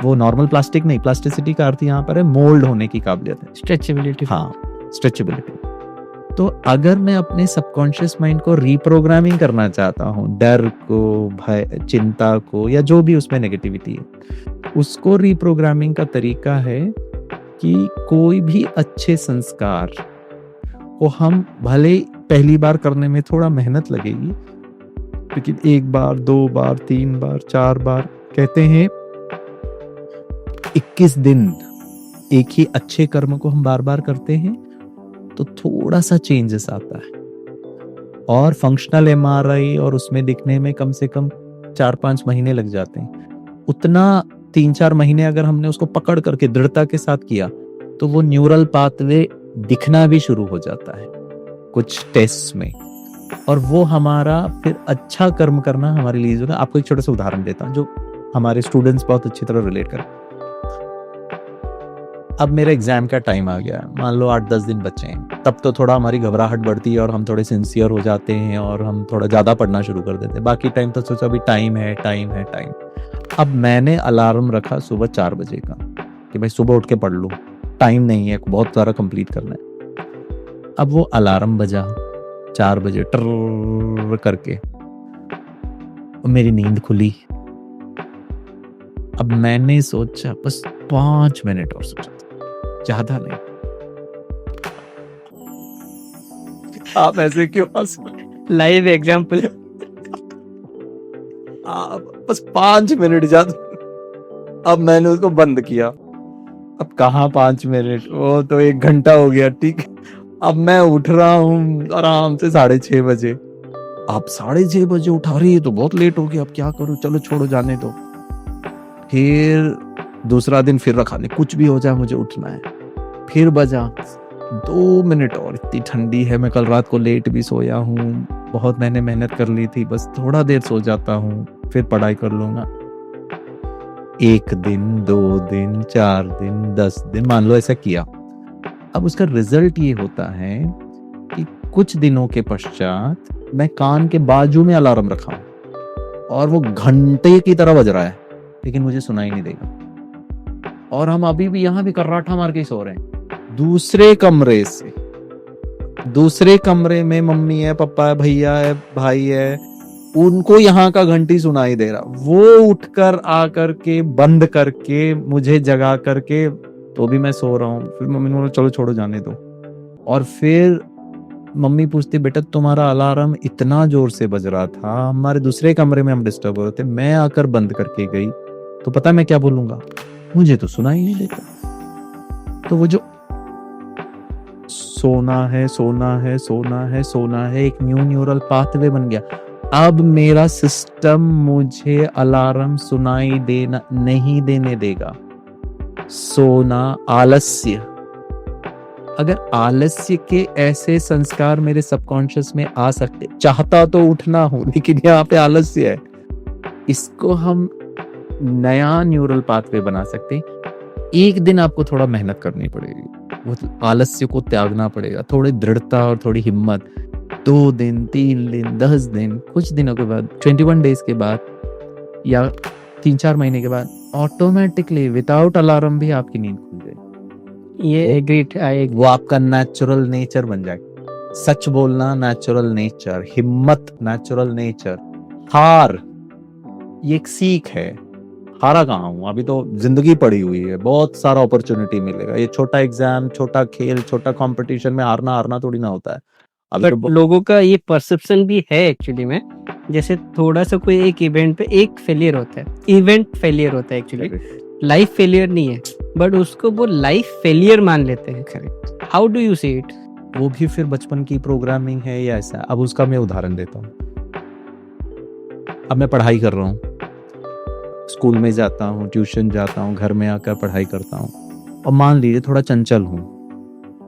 वो नॉर्मल प्लास्टिक नहीं, प्लास्टिसिटी का अर्थ यहाँ पर है मोल्ड होने की काबिलियत है, स्ट्रेचेबिलिटी। हाँ, स्ट्रेचेबिलिटी। तो अगर मैं अपने सबकॉन्शियस माइंड को रीप्रोग्रामिंग करना चाहता हूँ, डर को, भय, चिंता को, या जो भी उसमें नेगेटिविटी है, उसको रीप्रोग्रामिंग का तरीका है कि कोई भी अच्छे संस्कार को हम भले पहली बार करने में थोड़ा मेहनत लगेगी, लेकिन 1 बार, 2 बार, 3 बार, 4 बार, कहते हैं 21 दिन एक ही अच्छे कर्म को हम बार बार करते हैं तो थोड़ा सा चेंजेस आता है। और फंक्शनल एमआरआई और उसमें दिखने में कम से कम 4-5 महीने लग जाते हैं। उतना 3-4 महीने अगर हमने उसको पकड़ करके दृढ़ता के साथ किया तो वो न्यूरल पाथवे दिखना भी शुरू हो जाता है कुछ टेस्ट में, और वो हमारा फिर अच्छा कर्म करना हमारे लिए होगा। आपको एक छोटा सा उदाहरण देता हूँ जो हमारे स्टूडेंट्स बहुत अच्छी तरह रिलेट करें। अब मेरा एग्जाम का टाइम आ गया, मान लो 8-10 दिन बचे हैं, तब तो थोड़ा हमारी घबराहट बढ़ती है और हम थोड़े सिंसियर हो जाते हैं और हम थोड़ा ज़्यादा पढ़ना शुरू कर देते हैं। बाकी टाइम तो सोचा अभी टाइम है। अब मैंने अलार्म रखा सुबह 4 बजे का कि भाई सुबह उठ के पढ़ लूँ, टाइम नहीं है, बहुत सारा कंप्लीट करना है। अब वो अलार्म बजा 4 बजे ट्रर करके, मेरी नींद खुली। अब मैंने सोचा बस 5 मिनट और सोचा, ज्यादा नहीं। आप ऐसे क्यों हंस रहे? Live example. बस 5 मिनट ज्यादा। अब मैंने उसको बंद किया। अब कहाँ 5 मिनट, वो तो 1 घंटा हो गया। ठीक, अब मैं उठ रहा हूँ आराम से 6:30 बजे। आप 6:30 बजे उठा रही है तो बहुत लेट हो गया, अब क्या करूँ, चलो छोड़ो जाने दो। फिर दूसरा दिन फिर रखा नहीं, कुछ भी हो जाए मुझे उठना है। फिर बजा 2 मिनट और, इतनी ठंडी है, मैं कल रात को लेट भी सोया हूँ, बहुत मैंने मेहनत कर ली थी, बस थोड़ा देर सो जाता हूँ, फिर पढ़ाई कर लूंगा। 1 दिन, 2 दिन, 4 दिन, 10 दिन, मान लो ऐसा किया। अब उसका रिजल्ट ये होता है कि कुछ दिनों के पश्चात मैं कान के बाजू में अलार्म रखा हूं और वो घंटे की तरह बज रहा है, लेकिन मुझे सुनाई नहीं देगा। और हम अभी भी यहां भी कर्राठा मार के सो रहे हैं। दूसरे कमरे में मम्मी है, पापा है, भैया है, भाई है, उनको यहाँ का घंटी सुनाई दे रहा, वो उठकर आकर के बंद करके मुझे जगा करके, तो भी मैं सो रहा हूँ। फिर मम्मी ने बोला चलो छोड़ो जाने दो। और फिर मम्मी पूछती बेटा तुम्हारा अलार्म इतना जोर से बज रहा था, हमारे दूसरे कमरे में हम डिस्टर्ब हो रहे थे, मैं आकर बंद करके गई, तो पता मैं क्या बोलूंगा, मुझे तो सुना ही नहीं देता। तो वो जो सोना है सोना है सोना है सोना है, एक न्यूरल पाथवे बन गया। अब मेरा सिस्टम मुझे अलार्म सुनाई देना नहीं देने देगा। सोना आलस्य, अगर आलस्य के ऐसे संस्कार मेरे सबकॉन्शियस में आ सकते, चाहता तो उठना हूं लेकिन यहाँ पे आलस्य है, इसको हम नया न्यूरल पाथवे बना सकते। एक दिन आपको थोड़ा मेहनत करनी पड़ेगी, वो आलस्य को त्यागना पड़ेगा, थोड़ी दृढ़ता और थोड़ी हिम्मत। 2 दिन, 3 दिन, 10 दिन, कुछ दिनों के बाद, 21 डेज के बाद या 3-4 महीने के बाद ऑटोमेटिकली विदाउट अलार्म भी आपकी नींद खुल जाएगी। ये एग्रीड, वो आपका नेचुरल नेचर बन जाएगा। सच बोलना नेचुरल नेचर, हिम्मत नेचुरल नेचर, हार ये एक सीख है। हारा कहाँ हूं, अभी तो जिंदगी पड़ी हुई है, बहुत सारा अपॉर्चुनिटी मिलेगा। ये छोटा एग्जाम, छोटा खेल, छोटा कंपटीशन में हारना थोड़ी ना होता है। बट तो लोगों का ये परसेप्शन भी है एक्चुअली में, जैसे थोड़ा सा कोई एक इवेंट पे एक फेलियर होता है, इवेंट फेलियर होता है एक्चुअली, लाइफ फेलियर नहीं है, बट उसको वो लाइफ फेलियर मान लेते हैं। How do you see it? वो भी फिर बचपन की प्रोग्रामिंग है या ऐसा। अब उसका मैं उदाहरण देता हूँ। अब मैं पढ़ाई कर रहा हूँ, स्कूल में जाता हूँ, ट्यूशन जाता हूँ, घर में आकर पढ़ाई करता हूँ, और मान लीजिए थोड़ा चंचल हूँ,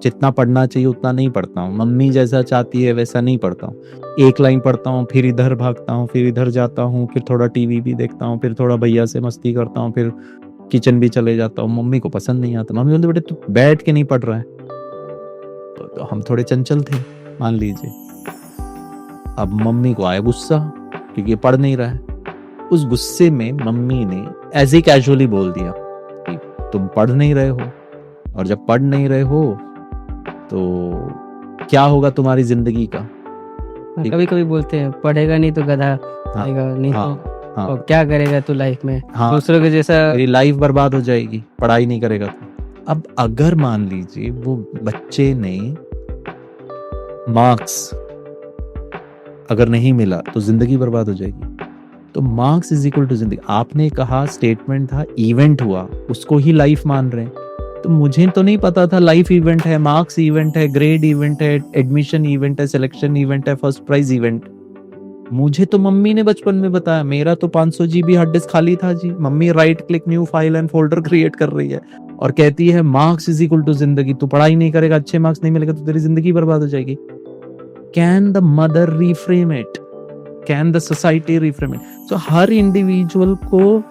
जितना पढ़ना चाहिए उतना नहीं पढ़ता हूँ, मम्मी जैसा चाहती है वैसा नहीं पढ़ता हूँ। एक लाइन पढ़ता हूँ, फिर इधर भागता हूँ, फिर इधर जाता हूँ, फिर थोड़ा टीवी भी देखता हूँ, फिर थोड़ा भैया से मस्ती करता हूँ, फिर किचन भी चले जाता हूँ। मम्मी को पसंद नहीं आता, मम्मी बोलती बेटे तू बैठ के नहीं पढ़ रहा है। तो हम थोड़े चंचल थे मान लीजिए। अब मम्मी को आया गुस्सा क्योंकि पढ़ नहीं रहा है। उस गुस्से में मम्मी ने ऐसे कैजुअली बोल दिया कि तुम पढ़ नहीं रहे हो, और जब पढ़ नहीं रहे हो तो क्या होगा तुम्हारी जिंदगी का। कभी कभी बोलते हैं पढ़ेगा नहीं तो गधा आएगा, नहीं तो और क्या करेगा तू लाइफ में, दूसरों के जैसा तेरी लाइफ बर्बाद हो जाएगी, पढ़ाई नहीं करेगा तो। अब अगर मान लीजिए वो बच्चे ने मार्क्स अगर नहीं मिला तो जिंदगी बर्बाद हो जाएगी। तो मार्क्स इज इक्वल टू जिंदगी। आपने कहा स्टेटमेंट था इवेंट हुआ, उसको ही लाइफ मान रहे हैं। तो मुझे तो नहीं पता था लाइफ इवेंट है, मार्क्स इवेंट है, ग्रेड इवेंट है, एडमिशन इवेंट है, सिलेक्शन इवेंट है, फर्स्ट प्राइज इवेंट। मुझे तो मम्मी ने बचपन में बताया। मेरा तो 500 GB हार्ड डिस्क खाली था जी। Mummy right click new file and folder create कर रही है और कहती है मार्क्स इज इक्वल टू जिंदगी। तू पढ़ाई नहीं करेगा, अच्छे मार्क्स नहीं मिलेगा तो तेरी जिंदगी बर्बाद हो जाएगी। Can the mother reframe it? Can the society reframe it? So her individual को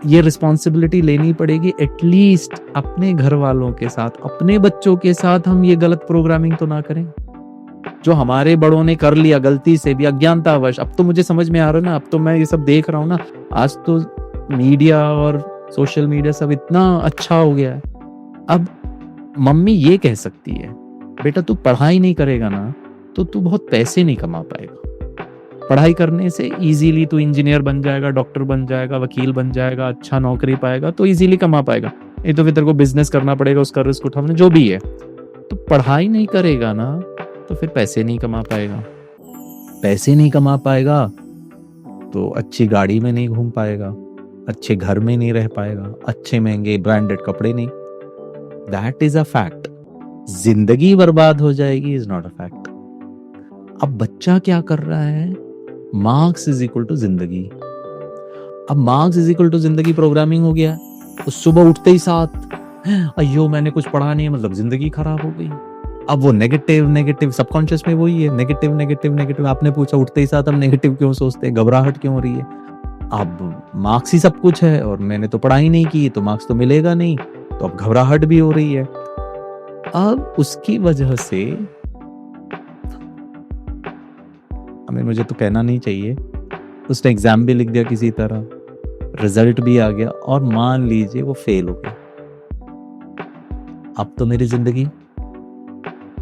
ये रिस्पॉन्सिबिलिटी लेनी पड़ेगी, एटलीस्ट अपने घर वालों के साथ, अपने बच्चों के साथ हम ये गलत प्रोग्रामिंग तो ना करें जो हमारे बड़ों ने कर लिया गलती से भी, अज्ञानतावश। अब तो मुझे समझ में आ रहा है ना, अब तो मैं ये सब देख रहा हूँ ना। आज तो मीडिया और सोशल मीडिया सब इतना अच्छा हो गया है। अब मम्मी ये कह सकती है बेटा तू पढ़ाई नहीं करेगा ना तो तू बहुत पैसे नहीं कमा पाएगा। पढ़ाई करने से इजीली तू इंजीनियर बन जाएगा, डॉक्टर बन जाएगा, वकील बन जाएगा, अच्छा नौकरी पाएगा तो इजीली कमा पाएगा। नहीं तो फिर तेरे को बिजनेस करना पड़ेगा, उसका रिस्क उठाना, जो भी है। तो पढ़ाई नहीं करेगा ना तो फिर पैसे नहीं कमा पाएगा। पैसे नहीं कमा पाएगा तो अच्छी गाड़ी में नहीं घूम पाएगा, अच्छे घर में नहीं रह पाएगा, अच्छे महंगे ब्रांडेड कपड़े नहीं। That is a fact. जिंदगी बर्बाद हो जाएगी इज नॉट अ फैक्ट। अब बच्चा क्या कर रहा है? मार्क्स इज इक्वल टू जिंदगी। अब मार्क्स इज इक्वल टू जिंदगी प्रोग्रामिंग हो गया। उस सुबह उठते ही साथ अयो मैंने कुछ पढ़ा नहीं, मतलब जिंदगी खराब हो गई। अब वो नेगेटिव सबकॉन्शियस में वही है, नेगेटिव। आपने पूछा उठते ही साथ हम नेगेटिव क्यों सोचते हैं, घबराहट क्यों हो रही है? अब मार्क्स ही सब कुछ है और मैंने तो पढ़ाई नहीं की तो मार्क्स तो मिलेगा नहीं, तो अब घबराहट भी हो रही है। अब उसकी वजह से मुझे तो कहना नहीं चाहिए, उसने एग्जाम भी लिख दिया किसी तरह, रिजल्ट भी आ गया और मान लीजिए वो फेल हो गया। अब तो मेरी जिंदगी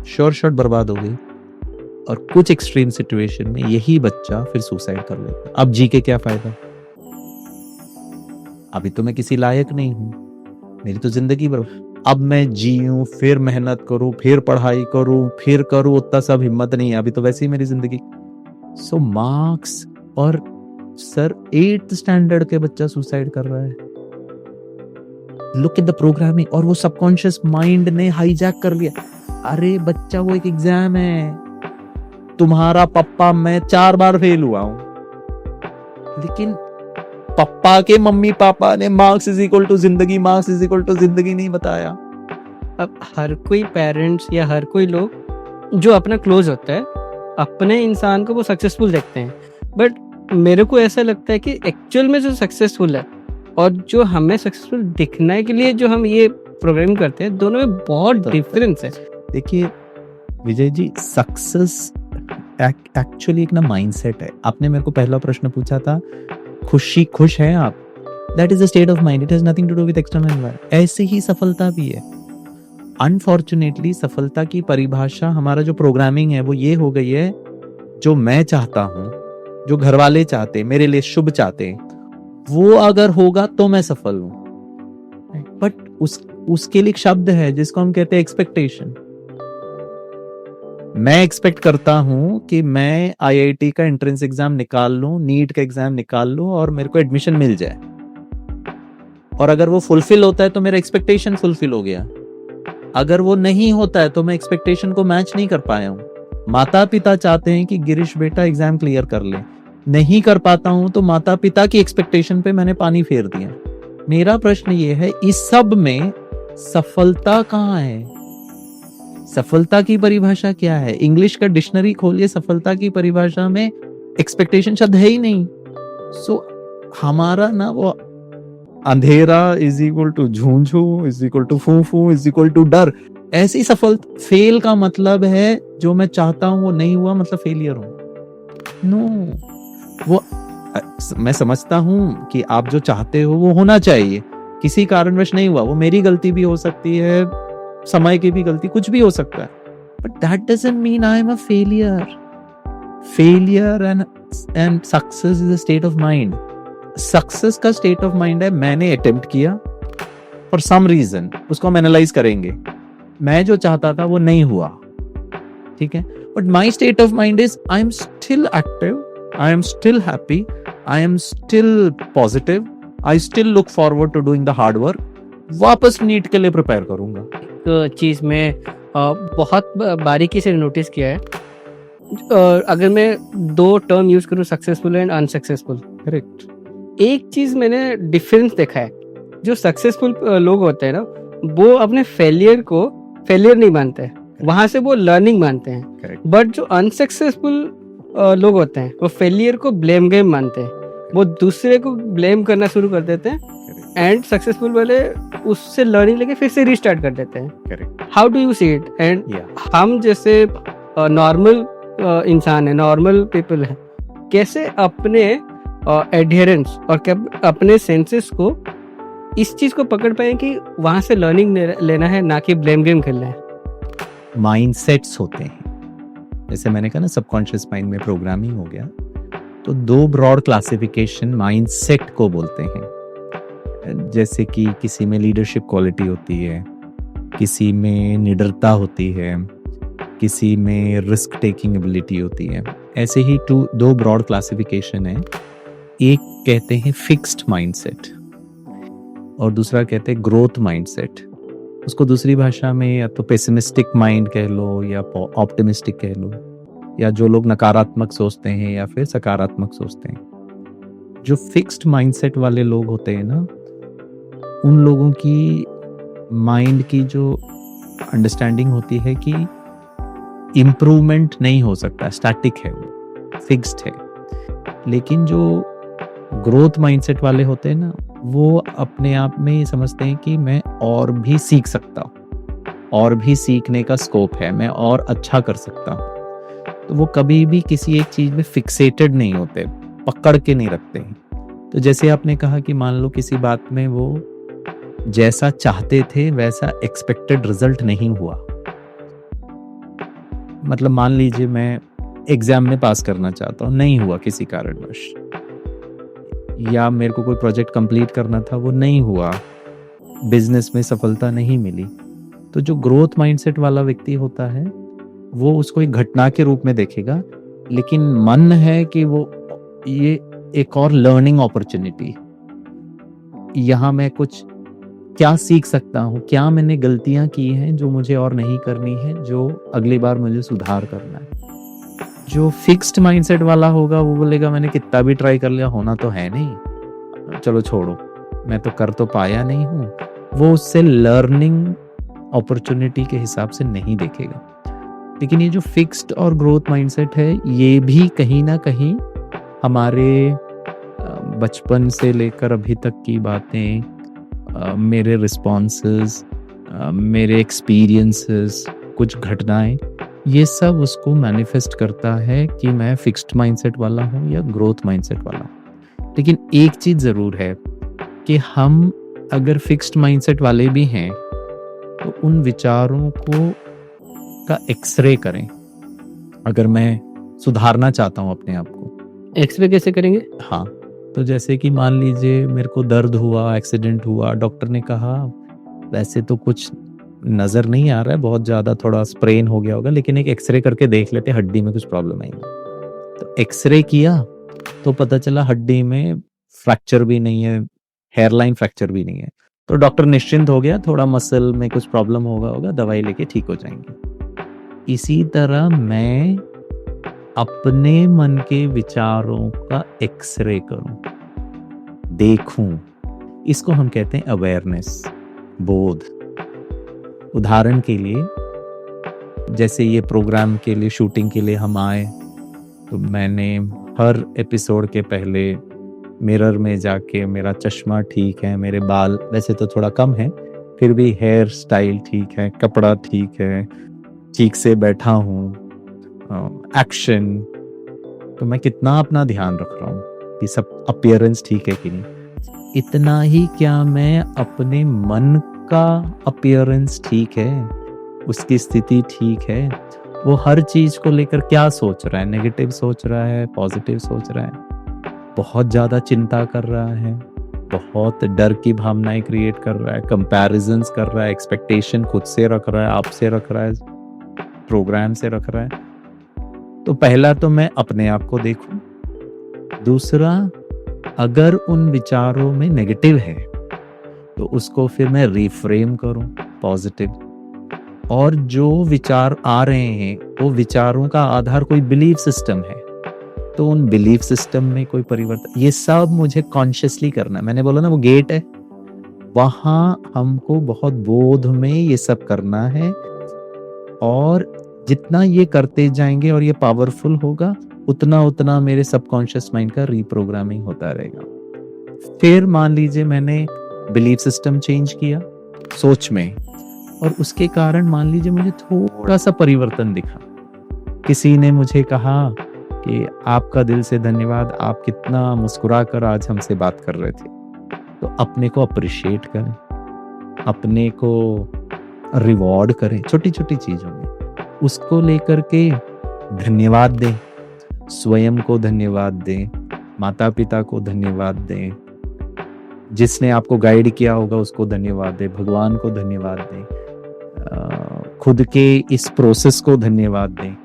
शॉर्ट बर्बाद हो गई। और कुछ एक्सट्रीम सिचुएशन में यही बच्चा फिर सुसाइड कर लेता। अब जी के क्या फायदा? अभी तो मैं किसी लायक नहीं हूं, मेरी तो जिंदगी बर्बाद। अब मैं जीऊं, फिर मेहनत करूं, फिर पढ़ाई करूं, फिर करूं, उतना सब हिम्मत नहीं है, अभी तो वैसे ही मेरी जिंदगी। सो मार्क्स और सर 8th स्टैंडर्ड के बच्चा सुसाइड कर रहा है। लुक एट द प्रोग्रामिंग, और वो सबकॉन्शियस माइंड ने हाईजैक कर लिया। अरे बच्चा वो एक एग्जाम है, तुम्हारा पप्पा मैं 4 बार फेल हुआ हूं, लेकिन पप्पा के मम्मी पापा ने मार्क्स इज इक्वल टू जिंदगी, मार्क्स इज इक्वल टू जिंदगी नहीं बताया। अब हर कोई पेरेंट्स या हर कोई लोग जो अपना क्लोज होता है, अपने इंसान को वो सक्सेसफुल देखते हैं, बट मेरे को ऐसा लगता है कि एक्चुअल में जो सक्सेसफुल है और जो हमें सक्सेसफुल दिखने के लिए जो हम ये प्रोग्रामिंग करते हैं, दोनों में बहुत डिफरेंस है। देखिए विजय जी, सक्सेस एक्चुअली एक ना माइंडसेट है। आपने मेरे को पहला प्रश्न पूछा था, खुश हैं आप, that is the state of mind, it has nothing to do with external environment. ऐसे ही सफलता भी है। अनफॉर्चुनेटली सफलता की परिभाषा, हमारा जो प्रोग्रामिंग है वो ये हो गई है, जो मैं चाहता हूं, जो घर वाले चाहते, मेरे लिए शुभ चाहते, वो अगर होगा तो मैं सफल हूं। बट उसके लिए एक शब्द है जिसको हम कहते हैं एक्सपेक्टेशन। मैं एक्सपेक्ट करता हूं कि मैं आईआईटी का एंट्रेंस एग्जाम निकाल लूं, नीट का एग्जाम निकाल लूं और मेरे को एडमिशन मिल जाए, और अगर वो फुलफिल होता है तो मेरा एक्सपेक्टेशन फुलफिल हो गया। अगर वो नहीं होता है तो मैं एक्सपेक्टेशन को मैच नहीं कर पाया हूं। माता पिता चाहते हैं कि गिरीश बेटा एग्जाम क्लियर कर ले, नहीं कर पाता हूं तो माता पिता की एक्सपेक्टेशन पे मैंने पानी फेर दिया। मेरा प्रश्न ये है, इस सब में सफलता कहाँ है? सफलता की परिभाषा क्या है? इंग्लिश का डिक्शनरी खोलिए, सफलता की परिभाषा में एक्सपेक्टेशन शब्द है ही नहीं। सो हमारा ना वो अंधेरा इज इक्वल टू झूंझू इज इक्वल टू फूफू इज इक्वल टू डर, ऐसी सफल फेल का मतलब है जो मैं चाहता हूं वो नहीं हुआ, मतलब फेलियर हूं। नो, वो मैं समझता हूं कि आप जो चाहते हो वो होना चाहिए, किसी कारणवश नहीं हुआ, वो मेरी गलती भी हो सकती है, समय की भी गलती, कुछ भी हो सकता है, but that doesn't mean I am a failure. Failure and success is a state of mind. Success का स्टेट ऑफ माइंड है, मैंने अटेम्प्ट किया फॉर सम रीजन, उसको हम एनालाइज करेंगे, मैं जो चाहता था वो नहीं हुआ, ठीक है, but my state of mind is I am still active, I am still happy, I am still positive, I still look forward to doing the hard work, वापस नीट के लिए प्रिपेयर करूंगा। एक चीज में बहुत बारीकी से नोटिस किया है, अगर मैं 2 टर्म यूज करूं, सक्सेसफुल एंड अनसक्सेसफुल, करेक्ट, एक चीज मैंने डिफरेंस देखा है, जो सक्सेसफुल लोग होते हैं ना, वो अपने फेलियर को फेलियर नहीं मानते हैं, वहां से वो लर्निंग मानते हैं, बट जो अनसक्सेसफुल लोग होते हैं वो फेलियर को ब्लेम गेम मानते हैं, वो दूसरे को ब्लेम करना शुरू कर देते हैं, एंड सक्सेसफुल वाले उससे लर्निंग लेके फिर से रिस्टार्ट कर देते हैं। How do you see it? And हम जैसे नॉर्मल इंसान है, नॉर्मल पीपल है, कैसे अपने एडहेरेंस और अपने सेंसेस को इस चीज को पकड़ पाए कि वहां से लर्निंग लेना है, ना कि ब्लेम गेम खेलना है। माइंडसेट्स होते हैं, जैसे मैंने कहा ना सबकॉन्शियस माइंड में प्रोग्रामिंग हो गया, तो 2 ब्रॉड क्लासिफिकेशन माइंडसेट को बोलते हैं। जैसे कि किसी में लीडरशिप क्वालिटी होती है, किसी में निडरता होती है, किसी में रिस्क टेकिंग एबिलिटी होती है। ऐसे ही 2 ब्रॉड क्लासिफिकेशन है, एक कहते हैं फिक्स्ड माइंडसेट और दूसरा कहते हैं ग्रोथ माइंडसेट। उसको दूसरी भाषा में या तो पेसिमिस्टिक माइंड कह लो या ऑप्टिमिस्टिक कह लो, या जो लोग नकारात्मक सोचते हैं या फिर सकारात्मक सोचते हैं। जो फिक्स्ड माइंडसेट वाले लोग होते हैं ना, उन लोगों की माइंड की जो अंडरस्टैंडिंग होती है कि इम्प्रूवमेंट नहीं हो सकता, स्टैटिक है, वो फिक्स्ड है। लेकिन जो ग्रोथ माइंडसेट वाले होते हैं ना, वो अपने आप में ये समझते हैं कि मैं और भी सीख सकता हूँ, और भी सीखने का स्कोप है, मैं और अच्छा कर सकता हूँ। तो वो कभी भी किसी एक चीज में फिक्सेटेड नहीं होते, पकड़ के नहीं रखते हैं। तो जैसे आपने कहा कि मान लो किसी बात में वो जैसा चाहते थे वैसा एक्सपेक्टेड रिजल्ट नहीं हुआ, मतलब मान लीजिए मैं एग्जाम में पास करना चाहता हूँ, नहीं हुआ किसी कारणवश, या मेरे को कोई प्रोजेक्ट कंप्लीट करना था वो नहीं हुआ, बिजनेस में सफलता नहीं मिली, तो जो ग्रोथ माइंडसेट वाला व्यक्ति होता है वो उसको एक घटना के रूप में देखेगा, लेकिन मन है कि वो ये एक और लर्निंग अपॉर्चुनिटी, यहाँ मैं कुछ क्या सीख सकता हूँ, क्या मैंने गलतियां की हैं जो मुझे और नहीं करनी है, जो अगली बार मुझे सुधार करना है। जो फिक्स्ड माइंडसेट वाला होगा वो बोलेगा मैंने कितना भी ट्राई कर लिया, होना तो है नहीं, चलो छोड़ो, मैं तो कर तो पाया नहीं हूँ। वो उससे लर्निंग अपॉर्चुनिटी के हिसाब से नहीं देखेगा। लेकिन ये जो फिक्स्ड और ग्रोथ माइंडसेट है, ये भी कहीं ना कहीं हमारे बचपन से लेकर अभी तक की बातें, मेरे रिस्पॉन्सेस, मेरे एक्सपीरियंसेस, कुछ घटनाएं, ये सब उसको मैनिफेस्ट करता है कि मैं फिक्स्ड माइंडसेट वाला हूँ या ग्रोथ माइंडसेट वाला हूँ। लेकिन एक चीज जरूर है कि हम अगर फिक्स्ड माइंडसेट वाले भी हैं तो उन विचारों को का एक्सरे करें। अगर मैं सुधारना चाहता हूँ अपने आप को, एक्सरे कैसे करेंगे? हाँ, तो जैसे कि मान लीजिए मेरे को दर्द हुआ, एक्सीडेंट हुआ, डॉक्टर ने कहा वैसे तो कुछ नजर नहीं आ रहा है, बहुत ज्यादा थोड़ा स्प्रेन हो गया होगा, लेकिन एक एक्सरे करके देख लेते, हड्डी में कुछ प्रॉब्लम है। तो एक्सरे किया तो पता चला हड्डी में फ्रैक्चर भी नहीं है, हेयरलाइन फ्रैक्चर भी नहीं है, तो डॉक्टर निश्चिंत हो गया, थोड़ा मसल में कुछ प्रॉब्लम होगा, दवाई लेके ठीक हो जाएंगे। इसी तरह मैं अपने मन के विचारों का एक्सरे करूं, देखूं, इसको हम कहते हैं अवेयरनेस, बोध। उदाहरण के लिए जैसे ये प्रोग्राम के लिए, शूटिंग के लिए हम आए, तो मैंने हर एपिसोड के पहले मिरर में जाके मेरा चश्मा ठीक है, मेरे बाल वैसे तो थोड़ा कम है, फिर भी हेयर स्टाइल ठीक है, कपड़ा ठीक है, ठीक से बैठा हूँ, एक्शन, तो मैं कितना अपना ध्यान रख रहा हूँ कि सब अपीयरेंस ठीक है कि नहीं। इतना ही क्या, मैं अपने मन का अपीयरेंस ठीक है, उसकी स्थिति ठीक है, वो हर चीज को लेकर क्या सोच रहा है, नेगेटिव सोच रहा है, पॉजिटिव सोच रहा है, बहुत ज्यादा चिंता कर रहा है, बहुत डर की भावनाएं क्रिएट कर रहा है, कंपैरिजंस कर रहा है, एक्सपेक्टेशन खुद से रख रहा है, आपसे रख रहा है, प्रोग्राम से रख रहा है। तो पहला तो मैं अपने आप को देखूं, दूसरा अगर उन विचारों में नेगेटिव है तो उसको फिर मैं रिफ्रेम करूं पॉजिटिव, और जो विचार आ रहे हैं वो विचारों का आधार कोई बिलीफ सिस्टम है, तो उन बिलीफ सिस्टम में कोई परिवर्तन, ये सब मुझे कॉन्शियसली करना है। मैंने बोला ना वो गेट है, वहां हमको बहुत बोध में ये सब करना है, और जितना ये करते जाएंगे और ये पावरफुल होगा, उतना उतना मेरे सबकॉन्शियस माइंड का रीप्रोग्रामिंग होता रहेगा। फिर मान लीजिए मैंने बिलीफ सिस्टम चेंज किया सोच में, और उसके कारण मान लीजिए मुझे थोड़ा सा परिवर्तन दिखा, किसी ने मुझे कहा कि आपका दिल से धन्यवाद, आप कितना मुस्कुरा कर आज हमसे बात कर रहे थे, तो अपने को अप्रिशिएट करें, अपने को रिवॉर्ड करें छोटी छोटी चीजों में, उसको लेकर के धन्यवाद दें, स्वयं को धन्यवाद दें, माता पिता को धन्यवाद दें, जिसने आपको गाइड किया होगा उसको धन्यवाद दें, भगवान को धन्यवाद दें, खुद के इस प्रोसेस को धन्यवाद दें।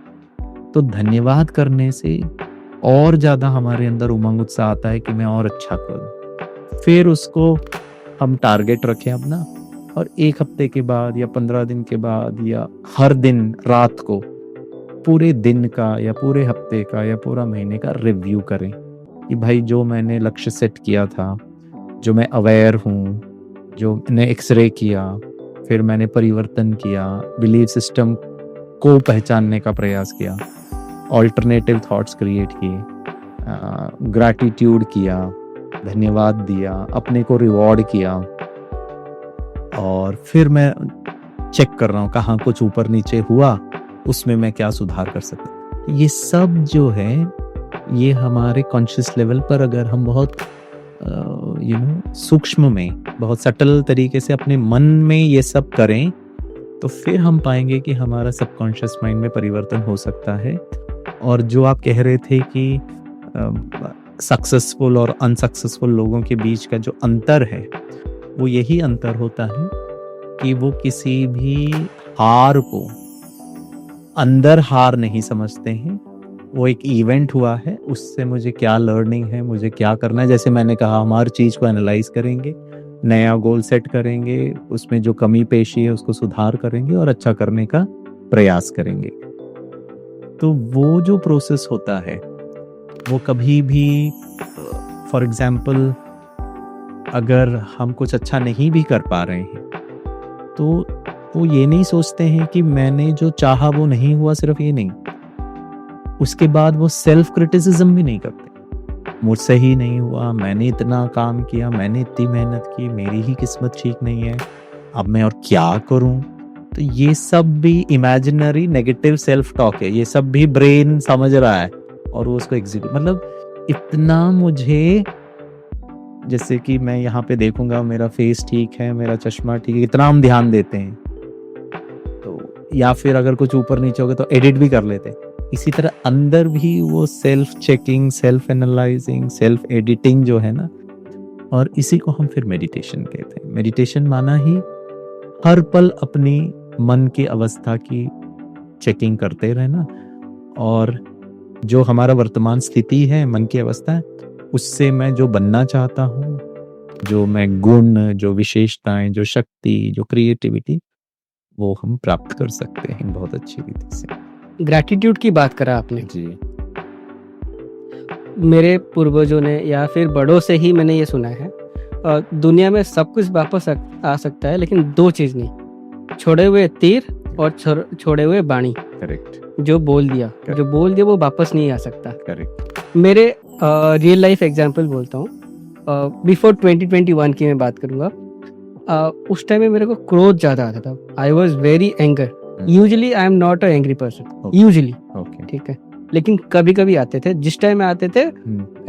तो धन्यवाद करने से और ज्यादा हमारे अंदर उमंग उत्साह आता है कि मैं और अच्छा करूं। फिर उसको हम टारगेट रखें अपना, और एक हफ्ते के बाद या 15 दिन के बाद या हर दिन रात को पूरे दिन का या पूरे हफ्ते का या पूरा महीने का रिव्यू करें कि भाई जो मैंने लक्ष्य सेट किया था, जो मैं अवेयर हूँ, जो मैंने एक्सरे किया, फिर मैंने परिवर्तन किया, बिलीफ सिस्टम को पहचानने का प्रयास किया, ऑल्टरनेटिव थॉट्स क्रिएट किए, ग्रैटिट्यूड किया, धन्यवाद दिया, अपने को रिवॉर्ड किया, और फिर मैं चेक कर रहा हूँ कहाँ कुछ ऊपर नीचे हुआ, उसमें मैं क्या सुधार कर सकता। ये सब जो है ये हमारे कॉन्शियस लेवल पर अगर हम बहुत सूक्ष्म में, बहुत सटल तरीके से अपने मन में ये सब करें, तो फिर हम पाएंगे कि हमारा सबकॉन्शियस माइंड में परिवर्तन हो सकता है। और जो आप कह रहे थे कि सक्सेसफुल और अनसक्सेसफुल लोगों के बीच का जो अंतर है, वो यही अंतर होता है कि वो किसी भी हार को अंदर हार नहीं समझते हैं। वो एक इवेंट हुआ है, उससे मुझे क्या लर्निंग है, मुझे क्या करना है। जैसे मैंने कहा, हम हर चीज़ को एनालाइज करेंगे, नया गोल सेट करेंगे, उसमें जो कमी पेशी है उसको सुधार करेंगे और अच्छा करने का प्रयास करेंगे। तो वो जो प्रोसेस होता है वो कभी भी, फॉर एग्जाम्पल, अगर हम कुछ अच्छा नहीं भी कर पा रहे हैं तो वो ये नहीं सोचते हैं कि मैंने जो चाहा वो नहीं हुआ। सिर्फ ये नहीं, उसके बाद वो सेल्फ क्रिटिसिज्म भी नहीं करते, मुझसे ही नहीं हुआ, मैंने इतना काम किया, मैंने इतनी मेहनत की, मेरी ही किस्मत ठीक नहीं है, अब मैं और क्या करूं। तो ये सब भी इमेजिनरी नेगेटिव सेल्फ टॉक है, ये सब भी ब्रेन समझ रहा है और वो उसको एग्जीक्यूट, मतलब इतना मुझे, जैसे कि मैं यहाँ पे देखूंगा मेरा फेस ठीक है, मेरा चश्मा ठीक है, इतना हम ध्यान देते हैं। तो या फिर अगर कुछ ऊपर नीचे हो गया तो एडिट भी कर लेते हैं। इसी तरह अंदर भी वो self checking, self analysing, self editing जो है ना, और इसी को हम फिर मेडिटेशन कहते हैं। मेडिटेशन माना ही हर पल अपनी मन की अवस्था की चेकिंग करते रहना, और जो हमारा वर्तमान स्थिति है, मन की अवस्था है, उससे मैं जो बनना चाहता हूँ, जो मैं गुण, जो विशेषताएं, जो शक्ति, जो क्रिएटिविटी, वो हम प्राप्त कर सकते हैं बहुत अच्छी रीति से। ग्रैटिट्यूड की बात करा आपने जी। मेरे पूर्वजों ने या फिर बड़ों से ही मैंने ये सुना है, दुनिया में सब कुछ वापस आ सकता है, लेकिन दो चीज़ नहीं, छोड़े हुए तीर और छोड़े हुए बाणी। करेक्ट। जो बोल दिया वो वापस नहीं आ सकता। करेक्ट। मेरे रियल लाइफ एग्जांपल बोलता हूँ। बिफोर 2021 की मैं बात करूँगा। उस टाइम में मेरे को क्रोध ज़्यादा आता था। I was very anger. Usually I am not a angry person, usually, ठीक है, लेकिन कभी कभी आते थे। जिस टाइम में आते थे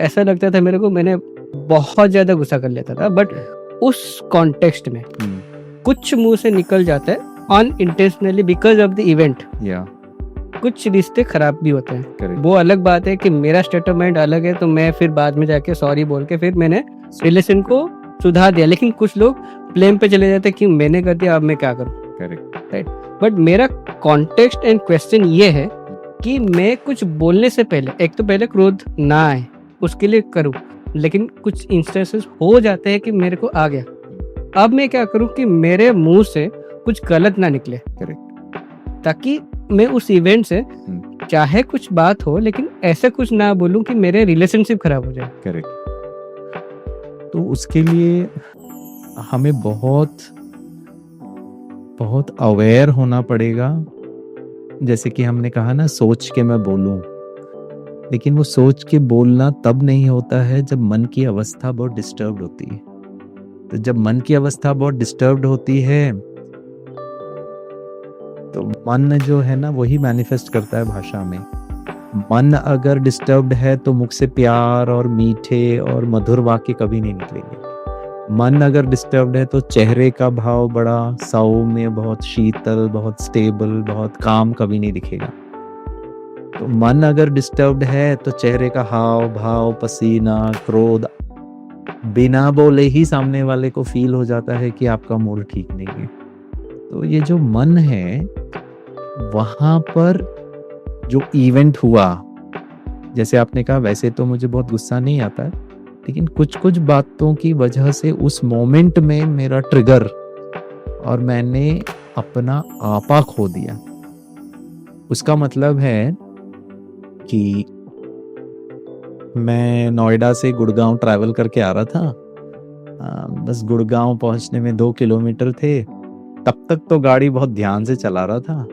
ऐसा लगता था मेरे को मैंने बहुत ज्यादा गुस्सा कर लेता था, बट उस कॉन्टेक्स्ट में कुछ मुंह से निकल जाता है unintentionally because of the event. कुछ रिश्ते खराब भी होते हैं। Correct. वो अलग बात है कि मेरा स्टेट ऑफ माइंड अलग है, तो मैं फिर बाद में जाके सॉरी बोल के फिर मैंने रिलेशन को सुधार दिया। लेकिन कुछ लोग ब्लेम पे चले जाते कि मैंने कर दिया, अब मैं क्या करूं। राइट। बट मेरा कॉन्टेक्स्ट एंड क्वेश्चन ये है कि मैं कुछ बोलने से पहले, एक तो पहले क्रोध ना आए उसके लिए करूं, लेकिन कुछ इंस्टेंसेस हो जाते हैं कि मेरे को आ गया, अब मैं क्या करूं कि मेरे मुंह से कुछ गलत ना निकले। ताकि मैं उस इवेंट से चाहे कुछ बात हो, लेकिन ऐसा कुछ ना बोलूं कि मेरे रिलेशनशिप खराब हो जाए। करेक्ट। तो उसके लिए हमें बहुत बहुत अवेयर होना पड़ेगा। जैसे कि हमने कहा ना, सोच के मैं बोलूं, लेकिन वो सोच के बोलना तब नहीं होता है जब मन की अवस्था बहुत डिस्टर्ब्ड होती है। तो जब मन की अवस्था बहुत डिस्टर्ब्ड होती है तो मन जो है ना वही मैनिफेस्ट करता है भाषा में। मन अगर डिस्टर्ब्ड है तो मुख से प्यार और मीठे और मधुर वाक्य कभी नहीं निकलेंगे। मन अगर डिस्टर्ब्ड है तो चेहरे का भाव बड़ा सौम्य, बहुत शीतल, बहुत स्टेबल, बहुत काम कभी नहीं दिखेगा। तो मन अगर डिस्टर्ब्ड है तो चेहरे का हाव भाव, पसीना, क्रोध बिना बोले ही सामने वाले को फील हो जाता है कि आपका मूड ठीक नहीं है। तो ये जो मन है, वहां पर जो इवेंट हुआ, जैसे आपने कहा, वैसे तो मुझे बहुत गुस्सा नहीं आता है, लेकिन कुछ कुछ बातों की वजह से उस मोमेंट में मेरा ट्रिगर और मैंने अपना आपा खो दिया। उसका मतलब है कि मैं नोएडा से गुड़गांव ट्रैवल करके आ रहा था, बस गुड़गांव पहुंचने में 2 किलोमीटर थे, तब तक तो गाड़ी बहुत ध्यान से चला रहा था।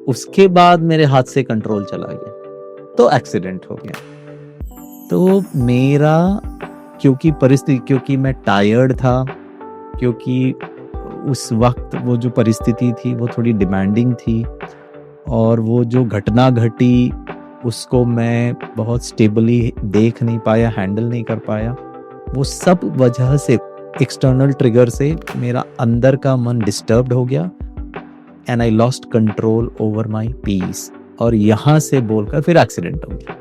उसके बाद मेरे हाथ से कंट्रोल चला गया, तो एक्सीडेंट हो गया। तो मेरा क्योंकि मैं टायर्ड था, क्योंकि उस वक्त वो जो परिस्थिति थी वो थोड़ी डिमांडिंग थी, और वो जो घटना घटी उसको मैं बहुत स्टेबली देख नहीं पाया, हैंडल नहीं कर पाया। वो सब वजह से, एक्सटर्नल ट्रिगर से मेरा अंदर का मन डिस्टर्ब्ड हो गया, and I lost control over my peace, और यहाँ से बोलकर फिर एक्सीडेंट हो गया।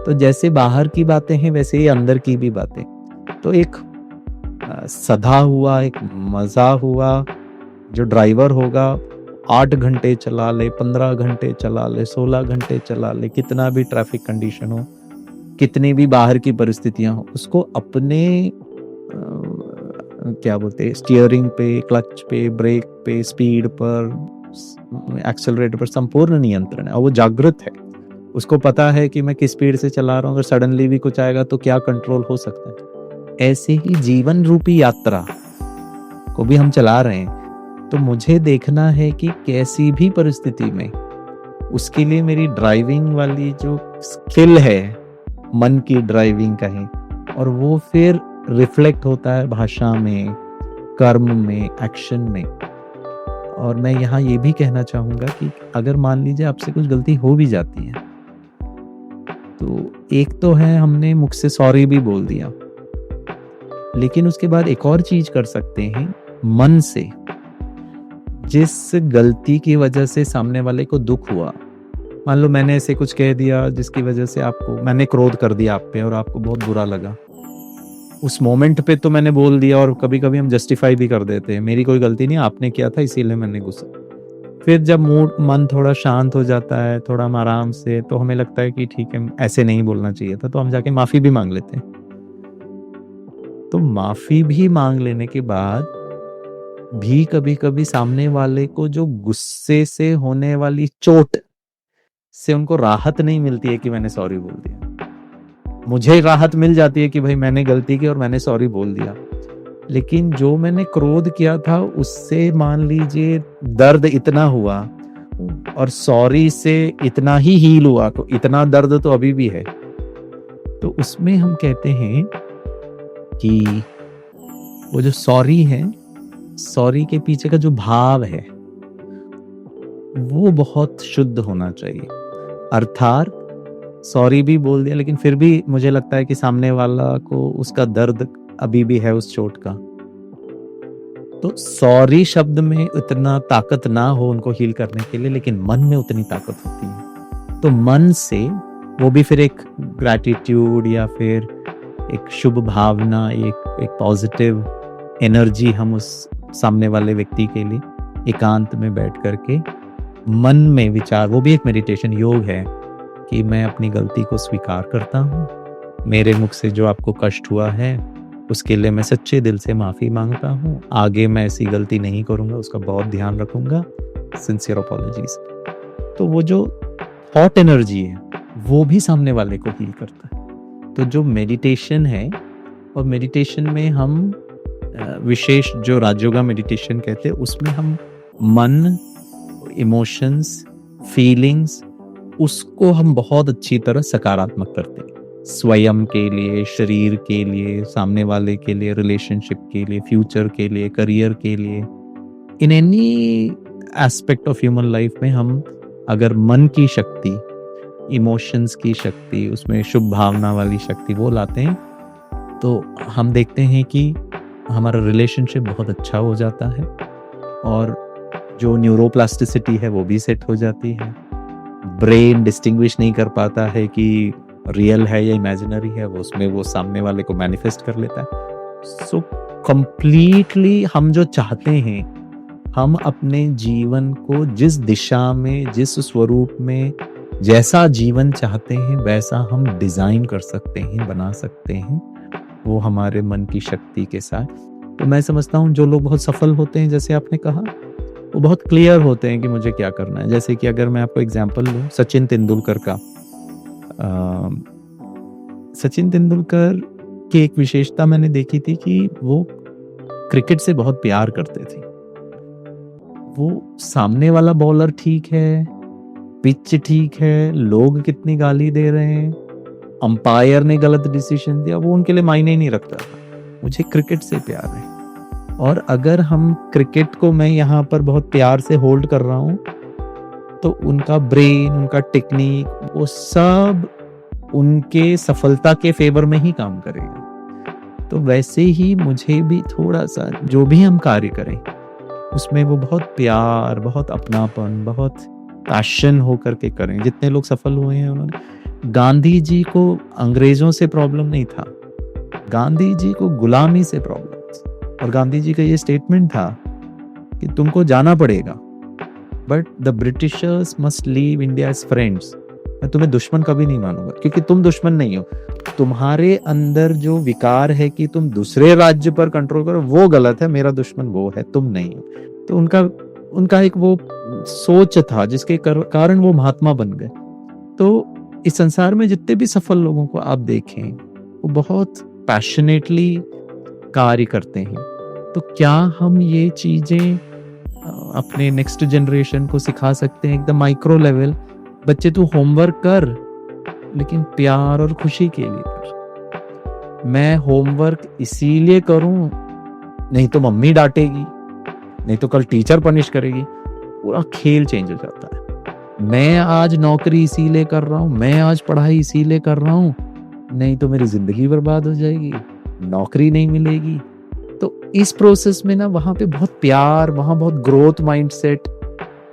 तो जैसे बाहर की बातें हैं वैसे ही अंदर की भी बातें। तो एक सधा हुआ, एक मज़ा हुआ। जो ड्राइवर होगा 8 घंटे चला ले, 15 घंटे चला ले, 16 घंटे चला ले, कितना भी ट्रैफिक कंडीशन हो, कितनी भी बाहर की परिस्थितियां हो, उसको अपने क्या बोलते हैं, स्टीयरिंग पे, क्लच पे, ब्रेक पे, स्पीड पर, एक्सेलरेटर पर संपूर्ण नियंत्रण है, और वो जागृत है। उसको पता है कि मैं किस स्पीड से चला रहा हूँ, अगर सडनली भी कुछ आएगा तो क्या कंट्रोल हो सकता है। ऐसे ही जीवन रूपी यात्रा को भी हम चला रहे हैं। तो मुझे देखना है कि कैसी भी परिस्थिति में उसके लिए मेरी ड्राइविंग वाली जो स्किल है, मन की ड्राइविंग कहें, और वो फिर रिफ्लेक्ट होता है भाषा में, कर्म में, एक्शन में। और मैं यहाँ ये भी कहना चाहूँगा कि अगर मान लीजिए आपसे कुछ गलती हो भी जाती है, तो एक तो है हमने मुख से सॉरी भी बोल दिया, लेकिन उसके बाद एक और चीज कर सकते हैं, मन से जिस गलती की वजह से सामने वाले को दुख हुआ, मान लो मैंने ऐसे कुछ कह दिया जिसकी वजह से मैंने क्रोध कर दिया आप पे और आपको बहुत बुरा लगा, उस मोमेंट पे तो मैंने बोल दिया, और कभी कभी हम जस्टिफाई भी कर देते हैं, मेरी कोई गलती नहीं, आपने किया था इसीलिए मैंने गुस्सा। फिर जब मन थोड़ा शांत हो जाता है, थोड़ा हम आराम से, तो हमें लगता है कि ठीक है, ऐसे नहीं बोलना चाहिए था, तो हम जाके माफी भी मांग लेते हैं। तो माफी भी मांग लेने के बाद भी कभी कभी सामने वाले को जो गुस्से से होने वाली चोट से उनको राहत नहीं मिलती है कि मैंने सॉरी बोल दिया। मुझे राहत मिल जाती है कि भाई मैंने गलती की और मैंने सॉरी बोल दिया, लेकिन जो मैंने क्रोध किया था उससे मान लीजिए दर्द इतना हुआ, और सॉरी से इतना ही हील हुआ, तो इतना दर्द तो अभी भी है। तो उसमें हम कहते हैं कि वो जो सॉरी है, सॉरी के पीछे का जो भाव है वो बहुत शुद्ध होना चाहिए। अर्थात सॉरी भी बोल दिया, लेकिन फिर भी मुझे लगता है कि सामने वाला को उसका दर्द अभी भी है उस चोट का, तो सॉरी शब्द में इतना ताकत ना हो उनको हील करने के लिए, लेकिन मन में उतनी ताकत होती है। तो मन से वो भी फिर एक ग्रैटिट्यूड या फिर एक शुभ भावना, एक पॉजिटिव एनर्जी हम उस सामने वाले व्यक्ति के लिए एकांत में बैठ करके मन में विचार, वो भी एक मेडिटेशन योग है कि मैं अपनी गलती को स्वीकार करता हूँ, मेरे मुख से जो आपको कष्ट हुआ है उसके लिए मैं सच्चे दिल से माफ़ी मांगता हूँ, आगे मैं ऐसी गलती नहीं करूँगा, उसका बहुत ध्यान रखूँगा, सिंसियर अपॉलॉजीज। तो वो जो थॉट एनर्जी है वो भी सामने वाले को हील करता है। तो जो मेडिटेशन है, और मेडिटेशन में हम विशेष जो राजयोगा मेडिटेशन कहते हैं, उसमें हम मन, इमोशंस, फीलिंग्स, उसको हम बहुत अच्छी तरह सकारात्मक करते हैं, स्वयं के लिए, शरीर के लिए, सामने वाले के लिए, रिलेशनशिप के लिए, फ्यूचर के लिए, करियर के लिए, in any aspect of human life में हम अगर मन की शक्ति, इमोशंस की शक्ति, उसमें शुभ भावना वाली शक्ति वो लाते हैं, तो हम देखते हैं कि हमारा रिलेशनशिप बहुत अच्छा हो जाता है, और जो न्यूरोप्लास्टिसिटी है वो भी सेट हो जाती है। ब्रेन डिस्टिंग्विश नहीं कर पाता है कि रियल है या इमेजिनरी है, वो उसमें वो सामने वाले को मैनिफेस्ट कर लेता है। सो कंप्लीटली हम जो चाहते हैं, हम अपने जीवन को जिस दिशा में, जिस स्वरूप में, जैसा जीवन चाहते हैं वैसा हम डिजाइन कर सकते हैं, बना सकते हैं, वो हमारे मन की शक्ति के साथ। तो मैं समझता हूँ जो लोग बहुत सफल होते हैं, जैसे आपने कहा, वो बहुत क्लियर होते हैं कि मुझे क्या करना है। जैसे कि अगर मैं आपको एग्जांपल दूं सचिन तेंदुलकर का, सचिन तेंदुलकर की एक विशेषता मैंने देखी थी कि वो क्रिकेट से बहुत प्यार करते थे। वो सामने वाला बॉलर ठीक है, पिच ठीक है, लोग कितनी गाली दे रहे हैं, अंपायर ने गलत डिसीजन दिया, वो उनके लिए मायने नहीं रखता था। मुझे क्रिकेट से प्यार है, और अगर हम क्रिकेट को मैं यहाँ पर बहुत प्यार से होल्ड कर रहा हूँ तो उनका ब्रेन, उनका टेक्निक, वो सब उनके सफलता के फेवर में ही काम करेगा। तो वैसे ही मुझे भी थोड़ा सा जो भी हम कार्य करें उसमें वो बहुत प्यार, बहुत अपनापन, बहुत पैशन होकर के करें। जितने लोग सफल हुए हैं उन्होंने, गांधी जी को अंग्रेजों से प्रॉब्लम नहीं था, गांधी जी को गुलामी से प्रॉब्लम थी। और गांधी जी का ये स्टेटमेंट था कि तुमको जाना पड़ेगा, but the Britishers must leave India as friends. मैं तुम्हें दुश्मन कभी नहीं मानूंगा, क्योंकि तुम दुश्मन नहीं हो। तुम्हारे अंदर जो विकार है कि तुम दूसरे राज्य पर कंट्रोल करो, वो गलत है। मेरा दुश्मन वो है, तुम नहीं हो। तो उनका एक वो सोच था जिसके कारण वो महात्मा बन गए। तो इस संसार में जितने भी सफल लोगों को आप देखें, वो बहुत पैशनेटली कार्य करते हैं। तो क्या हम ये चीजें अपने नेक्स्ट जनरेशन को सिखा सकते हैं? एकदम माइक्रो लेवल, बच्चे तू होमवर्क कर, लेकिन प्यार और खुशी के लिए कर। मैं होमवर्क इसीलिए करूं, नहीं तो मम्मी डांटेगी, नहीं तो कल टीचर पनिश करेगी। पूरा खेल चेंज हो जाता है। मैं आज नौकरी इसीलिए कर रहा हूं, मैं आज पढ़ाई इसीलिए कर रहा हूं, नहीं तो मेरी जिंदगी बर्बाद हो जाएगी, नौकरी नहीं मिलेगी। तो इस प्रोसेस में ना वहां पे बहुत प्यार, वहां बहुत ग्रोथ माइंडसेट,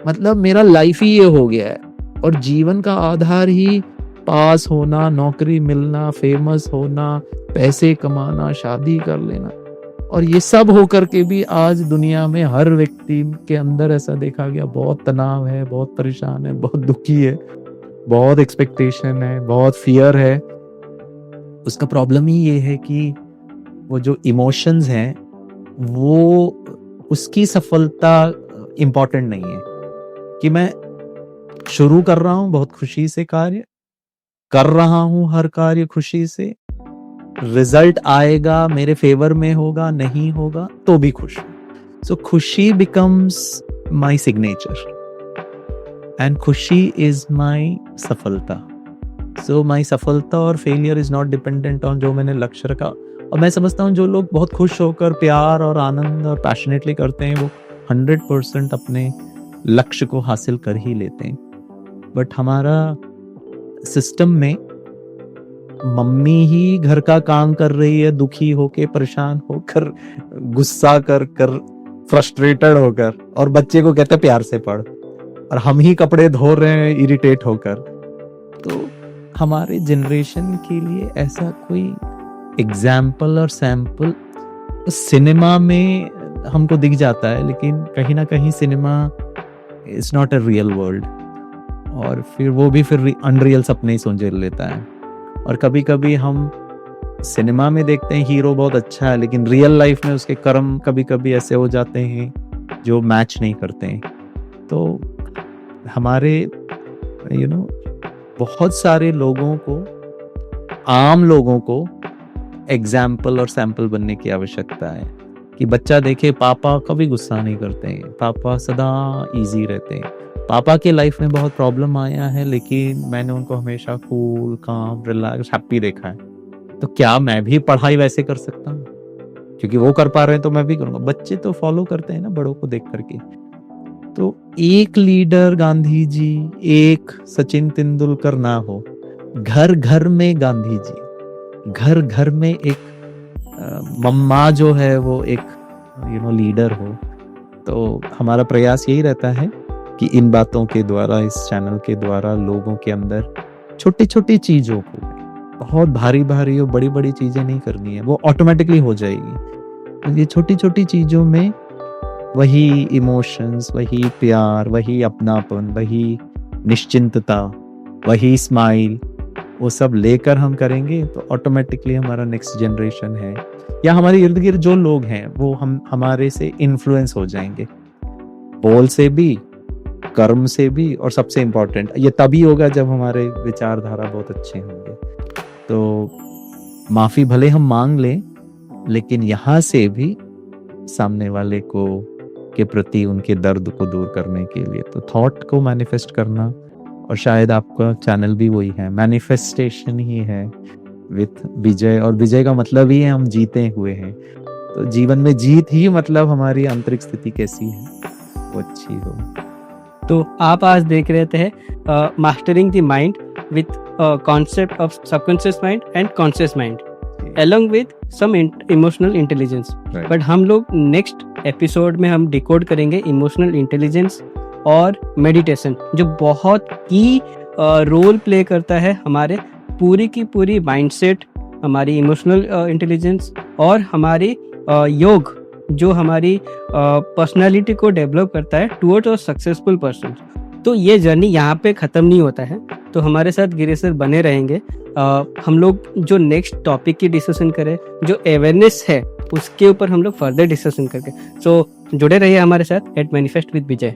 मतलब मेरा लाइफ ही ये हो गया है। और जीवन का आधार ही पास होना, नौकरी मिलना, फेमस होना, पैसे कमाना, शादी कर लेना। और ये सब होकर के भी आज दुनिया में हर व्यक्ति के अंदर ऐसा देखा गया, बहुत तनाव है, बहुत परेशान है, बहुत दुखी है, बहुत एक्सपेक्टेशन है, बहुत फियर है। उसका प्रॉब्लम ही ये है कि वो जो इमोशंस हैं, वो उसकी सफलता इंपॉर्टेंट नहीं है। कि मैं शुरू कर रहा हूं बहुत खुशी से, कार्य कर रहा हूं, हर कार्य खुशी से, रिजल्ट आएगा मेरे फेवर में होगा, नहीं होगा तो भी खुश हूं। सो खुशी बिकम्स माय सिग्नेचर एंड खुशी इज माय सफलता। सो माय सफलता और failure is not dependent on जो मैंने लक्ष्य रखा। और मैं समझता हूँ जो लोग बहुत खुश होकर प्यार और आनंद और पैशनेटली करते हैं, वो 100% अपने लक्ष्य को हासिल कर ही लेते हैं। बट हमारा सिस्टम में मम्मी ही घर का काम कर रही है, दुखी होकर, परेशान होकर, गुस्सा कर फ्रस्ट्रेटेड होकर, और बच्चे को कहते हैं प्यार से पढ़, और हम ही कपड़े धो रहे हैं इरिटेट होकर। तो हमारे जनरेशन के लिए ऐसा कोई एग्जाम्पल और सैंपल सिनेमा में हमको दिख जाता है, लेकिन कहीं ना कहीं cinema is not a real world. और फिर वो भी फिर अनरियल सपने ही सोच लेता है। और कभी कभी हम सिनेमा में देखते हैं हीरो बहुत अच्छा है, लेकिन रियल लाइफ में उसके कर्म कभी कभी ऐसे हो जाते हैं जो मैच नहीं करते हैं। तो हमारे बहुत सारे लोगों को, आम लोगों को एग्जाम्पल और सैंपल बनने की आवश्यकता है। कि बच्चा देखे पापा कभी गुस्सा नहीं करते हैं, पापा सदा इजी रहते हैं, पापा के लाइफ में बहुत प्रॉब्लम आया है, लेकिन मैंने उनको हमेशा कूल, काम, रिलैक्स, हैप्पी देखा है। तो क्या मैं भी पढ़ाई वैसे कर सकता हूँ? क्योंकि वो कर पा रहे हैं तो मैं भी करूंगा। बच्चे तो फॉलो करते हैं ना बड़ों को देख करके। तो एक लीडर गांधी जी, एक सचिन तेंदुलकर ना हो, घर घर में गांधी जी, घर घर में एक मम्मा जो है वो एक लीडर हो। तो हमारा प्रयास यही रहता है कि इन बातों के द्वारा, इस चैनल के द्वारा लोगों के अंदर छोटी छोटी चीजों को, बहुत भारी भारी और बड़ी बड़ी चीजें नहीं करनी है, वो ऑटोमेटिकली हो जाएगी। तो ये छोटी छोटी चीजों में वही इमोशंस, वही प्यार, वही अपनापन, वही निश्चिंतता, वही स्माइल, वो सब लेकर हम करेंगे तो ऑटोमेटिकली हमारा नेक्स्ट जनरेशन है या हमारे इर्द गिर्द जो लोग हैं वो हमारे से इन्फ्लुएंस हो जाएंगे, बोल से भी, कर्म से भी, और सबसे इम्पोर्टेंट ये तभी होगा जब हमारे विचारधारा बहुत अच्छे होंगे। तो माफी भले हम मांग लें, लेकिन यहाँ से भी सामने वाले को के प्रति उनके दर्द को दूर करने के लिए तो थॉट को मैनिफेस्ट करना, और शायद आपका चैनल भी वही है, मैनिफेस्टेशन ही है विथ विजय। और विजय का मतलब ही है हम जीते हुए हैं। तो जीवन में जीत ही मतलब हमारी आंतरिक स्थिति कैसी है, वो अच्छी हो। तो आप आज देख रहे थे mastering the mind with concept of subconscious mind and conscious mind along with some emotional intelligence. Right. But हम लोग नेक्स्ट एपिसोड में हम डिकोड करेंगे इमोशनल इंटेलिजेंस और मेडिटेशन, जो बहुत ही रोल प्ले करता है हमारे पूरी की पूरी माइंडसेट, हमारी इमोशनल इंटेलिजेंस और हमारी योग, जो हमारी पर्सनालिटी को डेवलप करता है टुवर्ड्स अ सक्सेसफुल पर्सन। तो ये जर्नी यहाँ पे ख़त्म नहीं होता है। तो हमारे साथ गिरीश सर बने रहेंगे। हम लोग जो नेक्स्ट टॉपिक की डिस्कशन करें, जो अवेयरनेस है उसके ऊपर हम लोग फर्दर डिस्कशन करके। सो जुड़े रहिए हमारे साथ एट मैनिफेस्ट विद विजय।